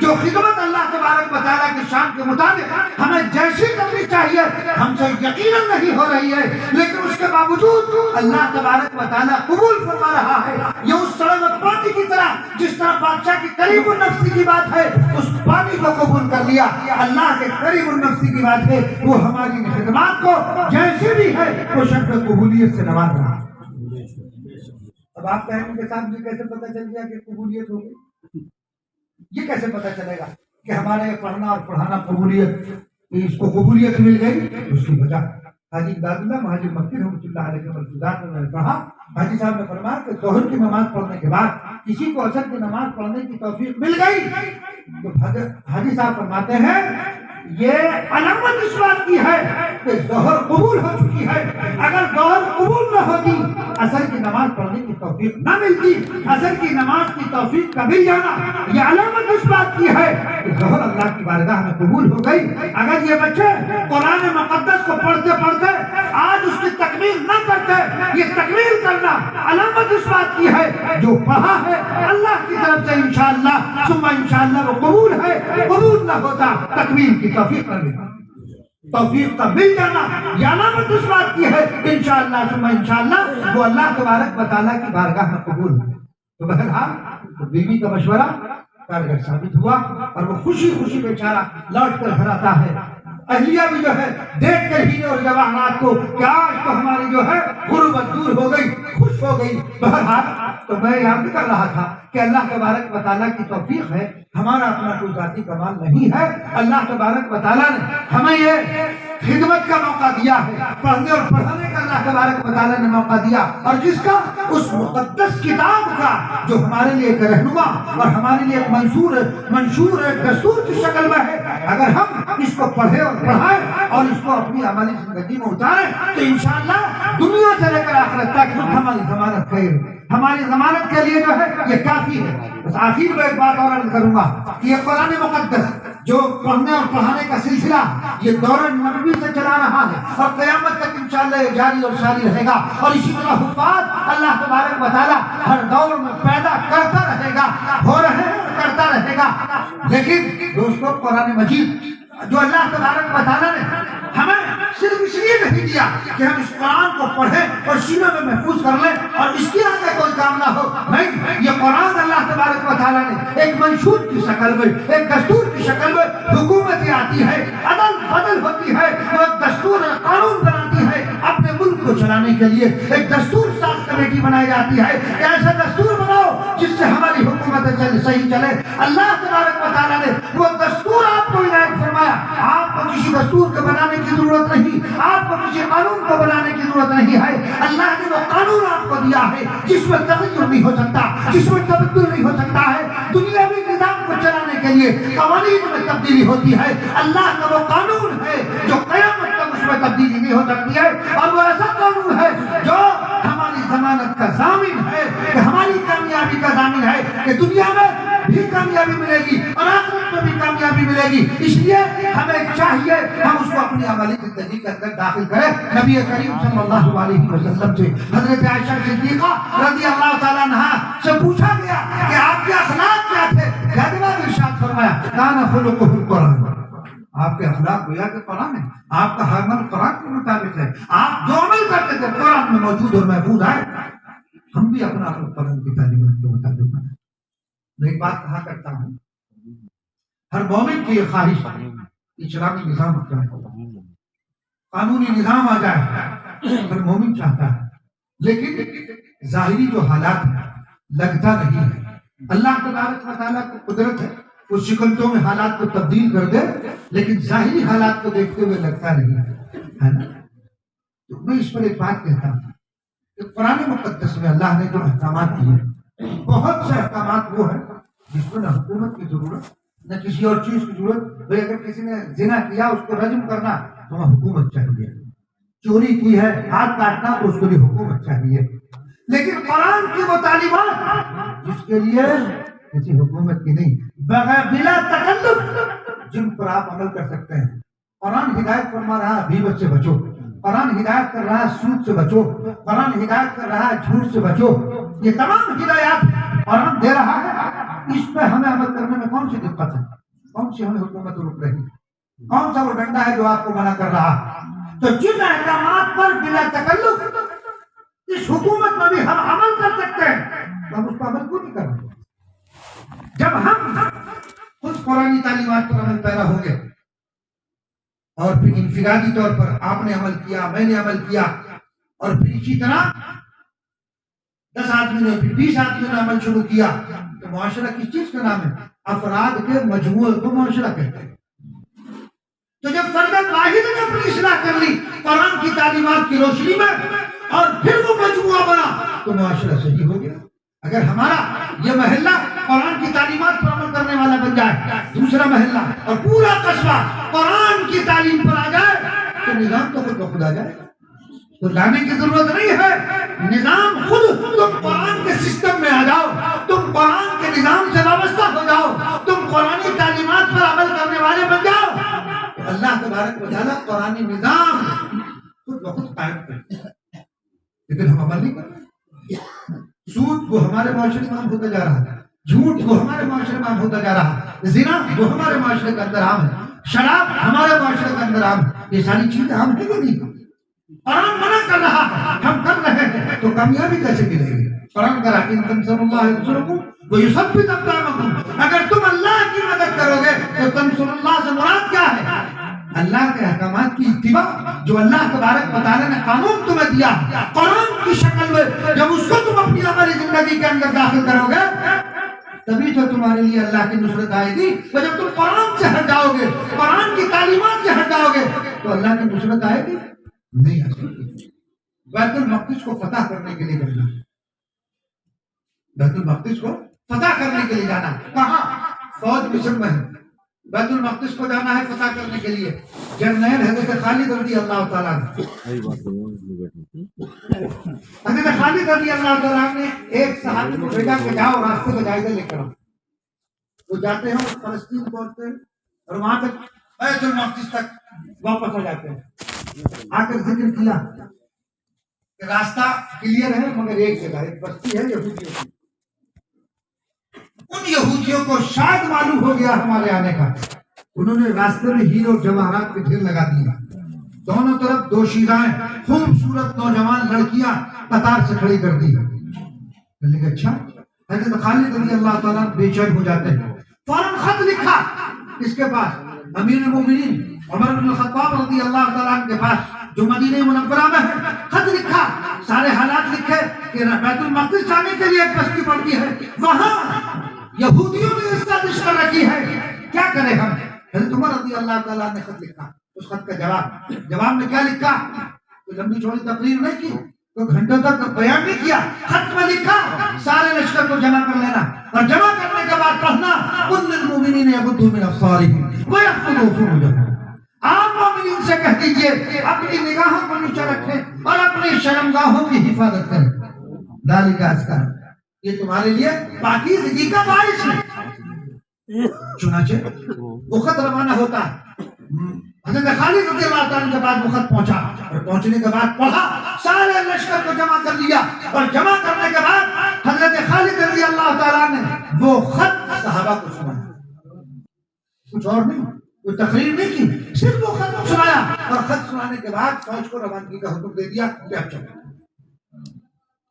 جو خدمت اللہ تبارک و تعالیٰ کی شان کے مطابق ہمیں جیسی کرنی چاہیے ہم سے یقیناً نہیں ہو رہی ہے، لیکن اس کے باوجود اللہ تبارک و تعالیٰ قبول فرما رہا ہے۔ یہ اس سڑک پانی کی طرح جس طرح بادشاہ کی قریب النفسی کی بات ہے اس پانی کو قبول کر لیا، اللہ کے قریب النفسی کی بات ہے وہ ہماری خدمات کو جیسے بھی ہے وہ شکل قبولیت سے نواز رہا۔ اب آپ کہیں گے صاحب یہ کیسے پتہ چل گیا کہ قبولیت ہوگی؟ یہ کیسے پتہ چلے گا کہ ہمارے پڑھنا اور پڑھانا قبولیت، اس کو قبولیت مل گئی؟ اس کی وجہ حاجی امداد اللہ مہاجر مکی رحمۃ اللہ علیہ کے ملفوظات میں نے کہا، حاجی صاحب نے فرمایا کہ ظہر کی نماز پڑھنے کے بعد کسی کو عصر کی نماز پڑھنے کی توفیق مل گئی تو حاجی صاحب فرماتے ہیں یہ علامت اس بات کی ہے کہ ظہر قبول ہو چکی ہے۔ اگر ظہر قبول نہ ہوتی عصر کی نماز پڑھنے کی توفیق نہ ملتی، عصر کی نماز کی توفیق کا مل جانا یہ علامت اس بات کی ہے کہ ظہر اللہ کی بارگاہ میں قبول ہو گئی۔ اگر یہ بچے قرآن مقدس کو پڑھتے پڑھتے آج اس کی تکمیل نہ کرتے، یہ تکمیل کرنا علامت اس بات کی ہے جو پڑھا ہے اللہ کی طرف سے انشاءاللہ ثم انشاءاللہ وہ قبول ہے، قبول نہ ہوتا تکمیل کی توفیق نہ ملتی۔ توفیق کا مل جانا یہ علامت اس بات کی ہے انشاءاللہ ثم انشاءاللہ وہ اللہ تبارک و تعالیٰ کی بارگاہ میں قبول ہے۔ تو بہرحال بیوی کا مشورہ کارگر ثابت ہوا اور وہ خوشی خوشی بیچارہ لوٹ کر گھر آتا ہے۔ اہلیہ بھی جو ہے دیکھ کر ہی اور جواہرات کو کہ آج تو ہماری جو ہے غربت دور ہو گئی، خوش ہو گئی۔ بہرحال تو میں یاد کر رہا تھا کہ اللہ تبارک و تعالیٰ کی توفیق ہے، ہمارا اپنا کوئی ذاتی کمال نہیں ہے۔ اللہ تبارک و تعالیٰ نے ہمیں یہ خدمت کا موقع دیا ہے، پڑھنے اور پڑھانے کا اللہ تبارک و تعالیٰ نے موقع دیا، اور جس کا اس مقدس کتاب کا جو ہمارے لیے ایک رہنما اور ہمارے لیے ایک منشور ایک دستور کی شکل میں ہے، اگر ہم اس کو پڑھیں اور پڑھائیں اور اس کو اپنی عملی زندگی میں اتاریں تو انشاءاللہ دنیا سے لے کر آخرت تک ہماری ضمانت خیر، ہماری ضمانت کے لیے جو ہے یہ کافی ہے۔ بس آخر میں ایک بات اور عرض کروں گا کہ یہ قرآن مقدس جو پڑھنے اور پڑھانے کا سلسلہ یہ دور نبوی سے چلا رہا ہے اور قیامت تک انشاءاللہ یہ جاری اور ساری رہے گا، اور اسی طرح حفاظ اللہ تبارک و تعالیٰ ہر دور میں پیدا کرتا رہے گا، ہو رہے ہیں اور کرتا رہے گا۔ لیکن دوستو قرآن مجید جو اللہ تبارک و تعالیٰ نے ہمیں صرف اس لیے نہیں دیا کہ ہم اس قرآن کو پڑھیں اور سینے میں محفوظ کر لیں اور اس کے آگے کوئی کام نہ ہو، نہیں، یہ قرآن اللہ تبارک و تعالیٰ نے ایک منشور کی شکل میں، ایک دستور کی شکل میں حکومتیں آتی ہے، عدل بدل ہوتی ہے، وہ ایک دستور قانون بناتی ہے اپنے ملک کو چلانے کے لیے، ایک دستور ساز کمیٹی بنائی جاتی ہے کہ ایسا دستور بناؤ جس سے ہماری حکومتیں صحیح چلے۔ اللہ تبارک و تعالیٰ نے وہ دستور آپ کو عنایت فرمایا، آپ کو کسی دستور کو بنانے کی ضرورت نہیں، آپ کو کسی قانون کو بنانے کی ضرورت نہیں ہے۔ اللہ نے وہ قانون آپ کو دیا ہے جس میں تغیر نہیں ہو سکتا، جس میں تبدل نہیں ہو سکتا ہے۔ دنیاوی نظام کو چلانے کے لیے قوانین میں تبدیلی ہوتی ہے، اللہ کا وہ قانون ہے جو قیامت تک اس میں تبدیلی نہیں ہو سکتی ہے، اور وہ ایسا قانون ہے جو ہماری ضمانت کا ضامن ہے، کہ ہماری کامیابی کا ضامن ہے کہ دنیا میں بھی کامیابی ملے گی اور آخرت میں بھی کامیابی ملے گی۔ اس لیے ہمیں چاہیے ہم اس کو اپنی عملی زندگی کے اندر داخل کریں۔ نبی کریم صلی اللہ علیہ وسلم سے حضرت عائشہ صدیقہ رضی اللہ تعالیٰ عنہا سے پوچھا گیا کہ آپ کے اخلاق کیا تھے؟ جواب ارشاد فرمایا کان خلقہ القرآن، آپ کے اخلاق گویا کہ قرآن ہے، آپ کا عمل قرآن کے مطابق ہے، آپ جو عمل کرتے تھے قرآن میں موجود اور محفوظ ہے۔ ہم بھی اپنا قرآن کی تعلیمات کے مطابق بنائیں۔ میں ایک بات کہا کرتا ہوں، ہر مومن کی یہ خواہش ہے اسلامی نظام آ جائے، قانونی نظام آ جائے، ہر مومن چاہتا ہے، لیکن ظاہری جو حالات ہیں لگتا نہیں ہے۔ اللہ تبارک و تعالیٰ کی قدرت ہے وہ سکنتوں میں حالات کو تبدیل کر دے، لیکن ظاہری حالات کو دیکھتے ہوئے لگتا نہیں ہے نا۔ تو میں اس پر ایک بات کہتا ہوں کہ قرآن مقدس میں اللہ نے جو احکامات دیے، بہت سے احکامات وہ ہیں جس میں نہ حکومت کی ضرورت نہ کسی اور چیز کی ضرورت۔ بھئی اگر کسی نے زنا کیا اس کو رجم کرنا تو وہاں حکومت چاہیے، چوری کی ہے ہاتھ کاٹنا تو اس کے لیے حکومت چاہیے، لیکن قرآن کی وہ تعلیمات جس کے لیے کسی حکومت کی نہیں، بغیر بلا تکلف جن پر آپ عمل کر سکتے ہیں۔ قرآن ہدایت فرما رہا ہے غیبت سے بچو، قرآن ہدایت کر رہا ہے سود سے بچو، قرآن ہدایت کر رہا ہے جھوٹ سے بچو، یہ تمام ہدایات قرآن دے رہا ہے۔ اس پہ ہمیں عمل کرنے میں کون سی دقت ہے؟ کون سی ہمیں حکومت روک رہی ہے؟ کون سا وہ ڈنڈا ہے جو آپ کو منع کر رہا ہے؟ تو جن احکامات پر بلا تکلف اس حکومت میں بھی ہم عمل کر سکتے ہیں تو ہم اس پر عمل کیوں نہیں کر رہے؟ جب ہم خود قرآنی تعلیمات پر عمل پیرا ہوں گے اور پھر انفرادی طور پر آپ نے عمل کیا، میں نے عمل کیا، اور پھر اسی طرح 10 آدمی نے، پھر 20 آدمیوں نے عمل شروع کیا، تو معاشرہ کس چیز کا نام ہے؟ افراد کے مجموعے کو معاشرہ کہتے ہیں۔ تو جب فرد واحد نے اپنی اصلاح کر لی قرآن کی تعلیمات کی روشنی میں اور پھر وہ مجموعہ بنا تو معاشرہ صحیح ہو گیا۔ اگر ہمارا یہ محلہ قرآن کی تعلیمات پر عمل کرنے والا بن جائے، دوسرا محلہ اور پورا قصبہ قرآن کی تعلیم پر آ جائے تو نظام تو خود بخود آ جائے گا، تو لانے کی ضرورت نہیں ہے، نظام خود۔ تم قرآن کے سسٹم میں آ جاؤ، تم قرآن کے نظام سے وابستہ ہو جاؤ، تم قرآنی تعلیمات پر عمل کرنے والے بن جاؤ، اللہ تبارک و تعالیٰ قرآنی نظام خود بخود قائم کرتے ہیں۔ لیکن ہم عمل نہیں کر رہے۔ سود وہ ہمارے معاشرے میں عام ہوتا جا رہا ہے، جھوٹ وہ ہمارے معاشرے میں عام ہوتا جا رہا ہے، زنا وہ ہمارے معاشرے کے اندر عام ہے، شراب ہمارے معاشرے کے اندر عام ہے۔ یہ ساری چیزیں ہم ہیں کہ نہیں؟ قرآن منع کر رہا ہے، ہم کر رہے ہیں، تو کامیابی کیسے ملے گی؟ قرآن کہا ان تنصروا اللہ ینصرکم ویثبت اقدامکم، اگر تم اللہ کی مدد کرو گے تو تنصروا اللہ سے مراد کیا ہے؟ اللہ کے احکامات کی اتباع، جو اللہ تبارک و تعالیٰ نے قانون تمہیں دیا قرآن کی شکل میں، جب اس کو تم اپنی عملی زندگی کے اندر داخل کرو گے تبھی تو تمہارے لیے اللہ کی نصرت آئے گی۔ اور جب تم قرآن سے ہٹ جاؤ گے، قرآن کی تعلیمات سے ہٹ جاؤ گے تو اللہ کی نصرت آئے گی نہیں آ سکتی۔ بیت المقدس کو فتح کرنے کے لیے کرنا، بیت المقدس کو فتح کرنے کے لیے جانا، کہاں؟ فوج مصر میں ہے، بیت المقدس کو جانا ہے فتح کرنے کے لیے۔ جرنیل حضرت خالد رضی اللہ تعالیٰ نے، حضرت خالد رضی اللہ تعالیٰ نے ایک صحابی کو بھیجا کہ جاؤ راستے کا جائزہ لے کر آؤ۔ وہ جاتے ہیں، فلسطین پہنچتے ہیں اور وہاں تک بیت المقدس تک واپس ہو جاتے ہیں۔ آ کر ذکر کیا کہ راستہ کلیئر ہے مگر ایک جگہ، ایک بستی ہے یہودیوں کی، ان یہودیوں کو شاید معلوم ہو گیا ہمارے آنے کا، انہوں نے راستے میں ہیرے اور جواہرات کے ڈھیر لگا دیا، دونوں طرف دوشیزائیں خوبصورت نوجوان لڑکیاں قطار سے کھڑی کر دی۔ کہ اچھا، حضرت خالد رضی اللہ تعالیٰ بے چین ہو جاتے ہیں، فوراً خط لکھا اس کے پاس، امیر المومنین عمر بن الخطاب رضی اللہ تعالیٰ عنہ کے پاس جو مدینہ منورہ میں ہے، خط لکھا، سارے حالات لکھے کہ بیت المقدس جانے کے لیے ایک بستی پڑتی ہے، وہاں یہودیوں نے سازش کر رکھی ہے، کیا کریں ہم؟ حضرت عمر رضی اللہ تعالیٰ نے خط لکھا، اس خط کا جواب میں کیا لکھا؟ کوئی لمبی چوڑی تقریر نہیں کی، کوئی گھنٹوں تک بیان نہیں کیا، خط میں لکھا سارے لشکر کو جمع کر لینا اور جمع کرنے کے بعد پڑھنا قل للمؤمنین یغضوا من ابصارہم ویحفظوا فروجہم، آپ مومنین سے کہہ دیجئے اپنی نگاہوں کو نیچے رکھیں اور اپنی شرمگاہوں کی حفاظت کریں، ذالک ازکی، یہ تمہارے لیے پاکیزگی کا باعث ہے۔ چنانچہ وہ خط روانہ ہوتا ہے، حضرت خالد رضی اللہ تعالیٰ کے بعد وہ خط پہنچا اور پہنچنے کے بعد پڑھا، سارے لشکر کو جمع کر لیا اور جمع کرنے کے بعد حضرت خالد رضی اللہ تعالیٰ نے وہ خط صحابہ کو سنایا، کچھ اور نہیں، کوئی تقریر نہیں کی، صرف وہ خط سنایا اور خط سنانے کے بعد فوج کو روانگی کا حکم دے دیا کہ اب چلو۔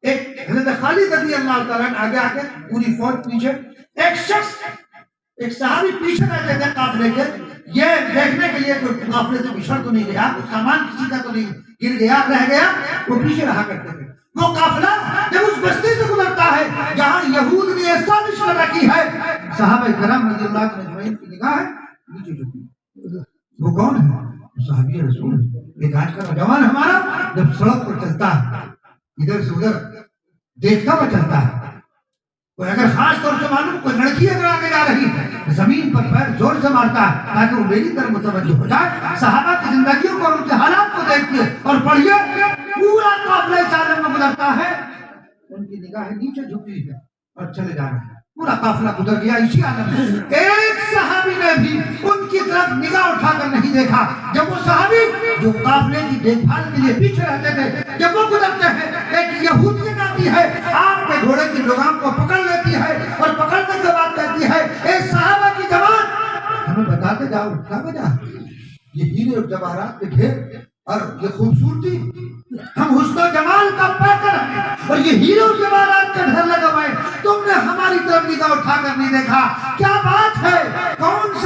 ایک حضرت خالد رضی اللہ تعالیٰ آگے آگے، پوری فوج پیچھے، ایک شخص، ایک صحابی پیچھے رہتے تھے قافلے کے، یہ دیکھنے کے لیے کوئی قافلے سے بچھڑ تو نہیں گیا، کوئی سامان کسی کا تو نہیں گر گیا رہ گیا، وہ پیچھے رہا کرتے تھے۔ وہ قافلہ جب اس بستی سے گزرتا ہے جہاں یہود نے سازش کر رکھی ہے، صحابہ کرام رضی اللہ اجمعین کی نگاہ ہے نیچے جھکی۔ وہ کون ہے؟ صحابی رسول، ایک آج کا نوجوان ہمارا جب سڑک پر چلتا ہے ادھر سے ادھر دیکھتا ہوا چلتا ہے، کوئی اگر خاص طور سے معلوم کوئی لڑکی اگر آگے جا رہی ہے زمین پر پیر زور سے مارتا ہے تاکہ وہ میری طرف متوجہ ہو جائے۔ صحابہ کی زندگیوں کو اور ان کے حالات کو دیکھتے اور پڑھیے، پورا قافلہ اس عالم میں گزرتا ہے، ان کی نگاہیں نیچے جھکی ہے اور چلے جا رہے ہیں، پورا قافلہ گزر گیا اسی عالم میں، ایک صحابی نے بھی ان کی طرف نگاہ اٹھا کر نہیں دیکھا۔ جب وہ صحابی جو قافلے کی دیکھ بھال کے لیے پیچھے رہتے تھے، جب وہ گزرتے ہیں ایک یہودیت آتی ہے، آپ کے گھوڑے کی لگام کو پکڑ لیتی ہے اور پکڑنے کے بعد فرماتے جاؤ کیا وجہ ہے؟ یہ ہیرے اور جواہرات کے ڈھیر اور یہ خوبصورتی، ہم حسن و جمال کا پیکر ہیں اور یہ ہیرے اور جواہرات کا ڈھیر لگا ہوا ہے، تم نے ہماری طرف نگاہ اٹھا کر نہیں دیکھا، کیا بات ہے؟ کون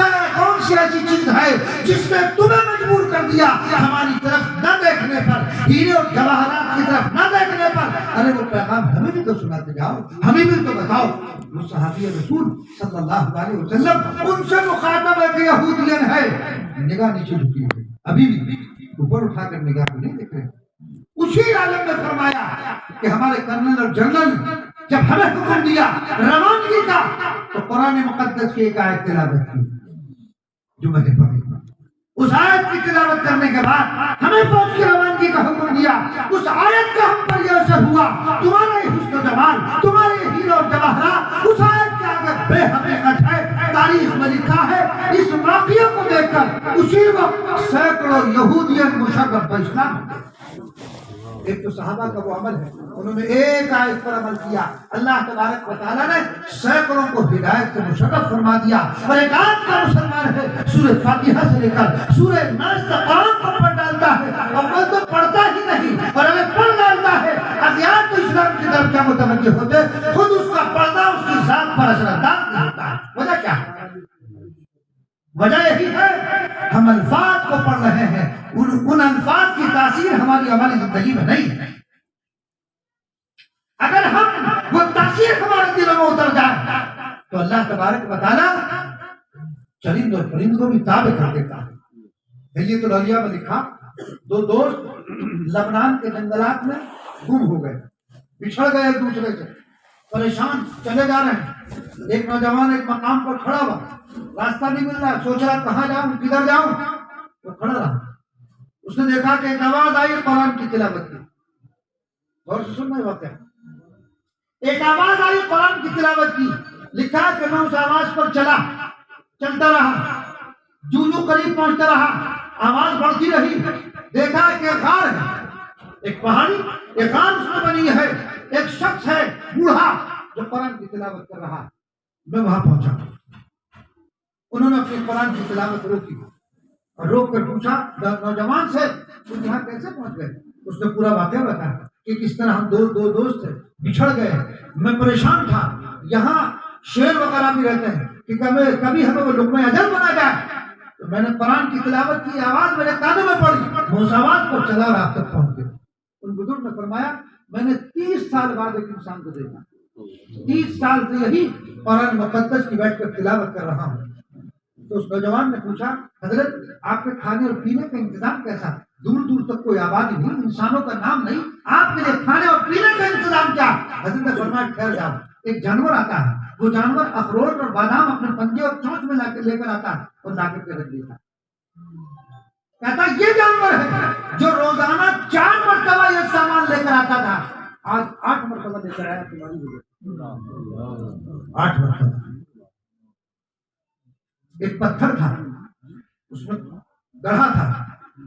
سی ایسی چیز ہے جس نے تمہیں مجبور کر دیا ہماری طرف نہ دیکھنے پر، ہیرے اور جواہرات کی طرف نہ دیکھنے پر؟ ارے وہ پیغام ہمیں بھی تو سناتے جاؤ، ہمیں بھی تو بتاؤ۔ وہ صحابی رسول صلی اللہ علیہ وسلم ان سے مخاطب ہے کہ یہودین ہے، نگاہ نیچے جھکی ہوئی، ابھی بھی اوپر اٹھا کر نگاہ کو نہیں دیکھ رہے۔ اسی عالم نے فرمایا کہ ہمارے کرنل اور جنرل جب ہمیں حکم دیا روانگی کا تو قرآن مقدس کی ایک آیت تلاوت کی جو میں نے پڑھی، اس آیت کی تلاوت کرنے کے بعد ہمیں فوج کی روانگی کا حکم دیا، اس آیت کا ہم پر یہ اثر ہوا، تمہارا یہ حسن و جمال، تمہارے یہ ہیرے اور جواہرات اس آیت کے آگے بے حقیقت ہے۔ تاریخ میں لکھا ہے اس واقعے کو دیکھ کر اسی وقت سینکڑوں یہودیت مشرف اسلام ہو گئے۔ ایک تو صحابہ کا وہ عمل ہے، انہوں نے ایک آیت پر عمل کیا، اللہ تبارک و تعالیٰ نے سینکڑوں کو ہدایت سے مشرف فرما دیا، اور ایک آیت کا مسلمان ہے سورہ فاتحہ سے لے کر سورہ ناس تک قرآن کو پڑھ ڈالتا ہے، اول تو پڑھتا ہی نہیں اور اگر پڑھ ڈالتا ہے ادیان تو اسلام کی طرف کیا متوجہ ہوتے، خود اس کا پڑھنا اس کی ذات پر اثر انداز نہیں ہوتا ہے۔ وجہ کیا ہے؟ وجہ یہی ہے ہم الفاظ کو پڑھ رہے ہیں، ان الفاظ کی تاثیر ہماری عملی زندگی میں نہیں ہے۔ اگر ہم وہ تاثیر ہمارے دلوں میں اتر جائے تو اللہ تبارک و تعالیٰ چرند اور پرند کو بھی تابع کر دیتا ہے۔ حلیۃ الاولیاء میں لکھا دو دوست لبنان کے جنگلات میں گم ہو گئے، بچھڑ گئے ایک دوسرے سے، پریشان چلے جا رہے ہیں۔ ایک نوجوان ایک مقام پر کھڑا ہوا، راستہ نہیں مل رہا، سوچ رہا کہاں جاؤں کدھر جاؤں، وہ کھڑا رہا۔ اس نے دیکھا کہ ایک آواز آئی قرآن کی تلاوت کی، غور سے سننا واقعہ، ایک آواز آئی قرآن کی تلاوت کی۔ لکھا کہ میں اس آواز پر چلتا رہا، جو قریب پہنچتا رہا، آواز بڑھتی رہی، دیکھا کہ ایک غار ہے، ایک پہاڑی، ایک غار اس میں بنی ہے، ایک شخص ہے بوڑھا جو قرآن کی تلاوت کر رہا۔ میں وہاں پہنچا، انہوں نے اپنی قرآن کی تلاوت روکی اور روک کر پوچھا نوجوان سے تم یہاں کیسے پہنچ گئے؟ اس نے پورا واقعہ بتایا کہ کس طرح ہم دو دوست تھے، بچھڑ گئے، میں پریشان تھا، یہاں شیر وغیرہ بھی رہتے ہیں کہ کبھی ہمیں وہ لقمہ اجل بنا جائے، تو میں نے قرآن کی تلاوت کی، آواز میرے کانوں میں پڑی، میں اس آواز پر چلا اور آپ تک پہنچ گیا۔ ان بزرگ نے فرمایا میں نے 30 سال بعد ایک انسان کو دیکھا، 30 سال سے یہی قرآن مقدس کی بیٹھ کر تلاوت کر رہا ہوں۔ تو اس نوجوان نے پوچھا حضرت آپ کے کھانے اور پینے کا انتظام کیسا؟ دور دور تک کوئی آبادی نہیں، انسانوں کا نام نہیں، آپ کے لیے کھانے اور پینے کا انتظام کیا؟ حضرت نے فرمایا ٹھہر جاؤ، ایک جانور آتا ہے، وہ جانور اخروٹ اور بادام اپنے پنجے اور چونچ میں لے کر آتا ہے اور لا کر رکھ دیتا ہے۔ کہتا یہ جانور ہے جو روزانہ 4 مرتبہ یہ سامان لے کر آتا تھا، آج 8 مرتبہ لے کر آیا تمہاری وجہ، 8 مرتبہ۔ ایک پتھر تھا، اس میں گڑھا تھا،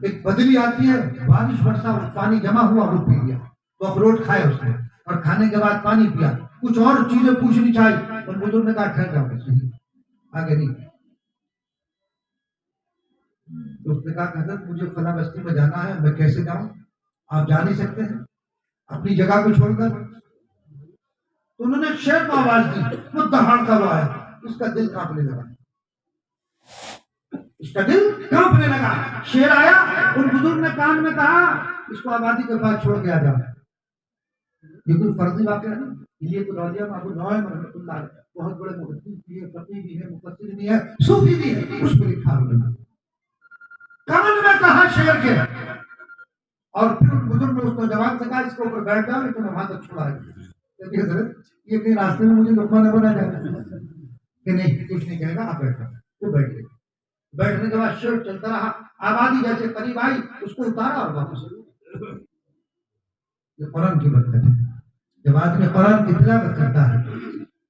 ایک بدلی آتی ہے، بارش برسا اور پانی جمع ہوا، وہ پی لیا، تو اخروٹ کھائے اس نے اور کھانے کے بعد پانی پیا، کچھ اور چیزیں پوچھنی چاہیے، اور بزرگ نے کہا ٹھہر جاؤ، نہیں آگے نہیں۔ تو اس نے کہا کہ حضرت مجھے فلاں بستی میں جانا ہے، میں کیسے جاؤں؟ آپ جا نہیں سکتے ہیں اپنی جگہ کو چھوڑ کر؟ تو انہوں نے شیر کو آواز دی، وہ دہاڑتا ہوا ہے، اس کا دل کانپنے لگا، اس کا دل کانپنے لگا۔ شیر آیا، ان بزرگ نے کان میں کہا اس کو آبادی کے پاس چھوڑ کے آ جاؤ۔ یہ کوئی فرضی واقعہ نہیں، یہ تو راجہ ابو نعیم رحمۃ اللہ بہت بڑے محدث بھی ہے، فقیہ بھی ہے، مفسر بھی ہے، صوفی بھی ہے، اس کو لکھا ہوا کان میں کہا شیر کے، اور پھر ان بزرگ نے اس نوجوان سے کہا اس کے اوپر بیٹھ جاؤ، لیکن وہاں تک چھوڑا ہے کہ حضرت یہ کہیں راستے میں مجھے لقمہ نہ بنا جائے کہ نہیں کچھ نہیں کہے گا، آپ بیٹھ جاؤ۔ وہ بیٹھ گئے، بیٹھنے کے بعد شیر چلتا رہا، آبادی جیسے قریب آئی اس کو اتارا اور واپس۔ یہ قرآن کی برکت ہے، جب آدمی قرآن کی تلاوت کرتا ہے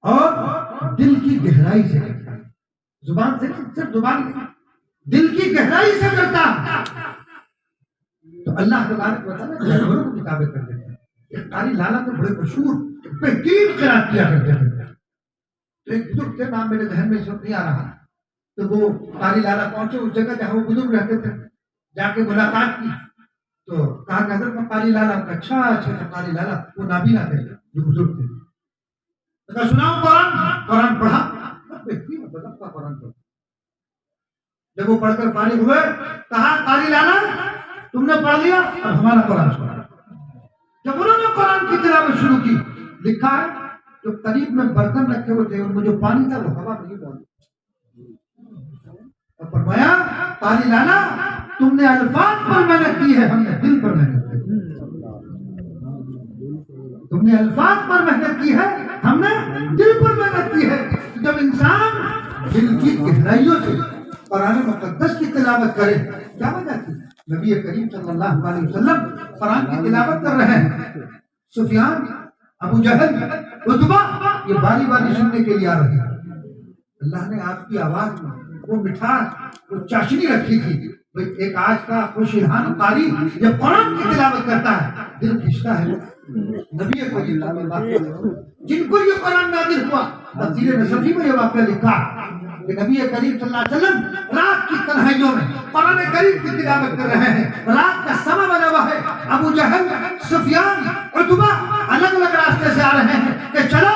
اور دل کی گہرائی سے کرتا ہے، زبان سے نہیں، صرف زبان نہیں، دل کی گہرائی سے کرتا ہے، تو اللہ تبارک و تعالیٰ جانوروں کو کتابیں کر دیتے ہیں۔ ایک قاری لالا کے بڑے مشہور بہترین قرات کیا کرتے تھے، تو ایک بزرگ کے نام میرے ذہن میں اس وقت نہیں آ رہا، تو وہ قاری لالا پہنچے اس جگہ جہاں وہ بزرگ رہتے تھے، جا کے ملاقات کی تو کہا کہ حضرت میں قاری لالا ہوں۔ اچھا اچھا قاری لالا، وہ نابینا تھے جو بزرگ تھے۔ تو سناؤ قرآن پڑھا، قرآن پڑھا۔ جب وہ پڑھ کر فارغ ہوئے کہا قاری لالا تم نے پڑھ لیا، اب ہمارا قرآن سنا۔ جب انہوں نے قرآن کی تلاوت شروع کی، لکھا ہے جو قریب میں برتن رکھے ہوئے تھے ان میں جو پانی تھا وہ ہوا میں ہی بول، اور فرمایا قاری لالا تم نے الفاظ پر محنت کی ہے، ہم نے دل پر محنت کی۔ تم نے الفاظ پر محنت کی ہے، ہم نے دل پر محنت کی ہے۔ جب انسان دل کی گہرائیوں سے قرآن مقدس کی تلاوت کرے، کیا وجہ تھی؟ نبی کریم صلی اللہ علیہ وسلم قرآن کی تلاوت کر رہے ہیں، سفیان، ابو جہل، عتبہ یہ باری باری سننے کے لیے آ رہے ہیں۔ اللہ نے آپ کی آواز میں وہ مٹھاس، وہ چاشنی رکھی تھی۔ ایک آج کا خوشحال قاری جب قرآن کی تلاوت کرتا ہے دل کھنچتا ہے۔ نبی کریم صلی اللہ علیہ وسلم جن کو یہ قرآن نازل ہوا، تفسیر نصفی میں یہ واقعہ لکھا کہ نبی کریم صلی اللہ علیہ وسلم رات کی تنہائیوں میں قرآن کریم کی تلاوت کر رہے ہیں، رات کا سما بنا ہوا ہے، ابو جہل، سفیان، عتبہ الگ الگ راستے سے آ رہے ہیں کہ چلو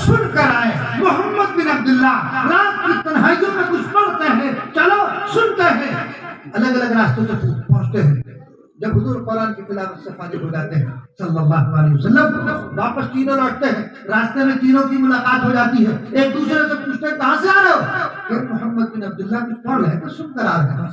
سن کر آئے، محمد بن عبداللہ رات کی تنہائیوں میں کچھ پڑھتے ہیں، چلو سنتے ہیں، الگ الگ راستوں سے پہنچتے ہیں۔ جب حضور قرآن کی تلاوت سے فارغ ہو جاتے ہیں صلی اللہ علیہ وسلم، واپس تینوں لوٹتے ہیں، راستے میں تینوں کی ملاقات ہو جاتی ہے، ایک دوسرے سے پوچھتے ہیں کہاں سے آ رہے ہو؟ کہ محمد بن عبداللہ کچھ پڑھ رہے ہیں تو سن کر آ رہے ہیں۔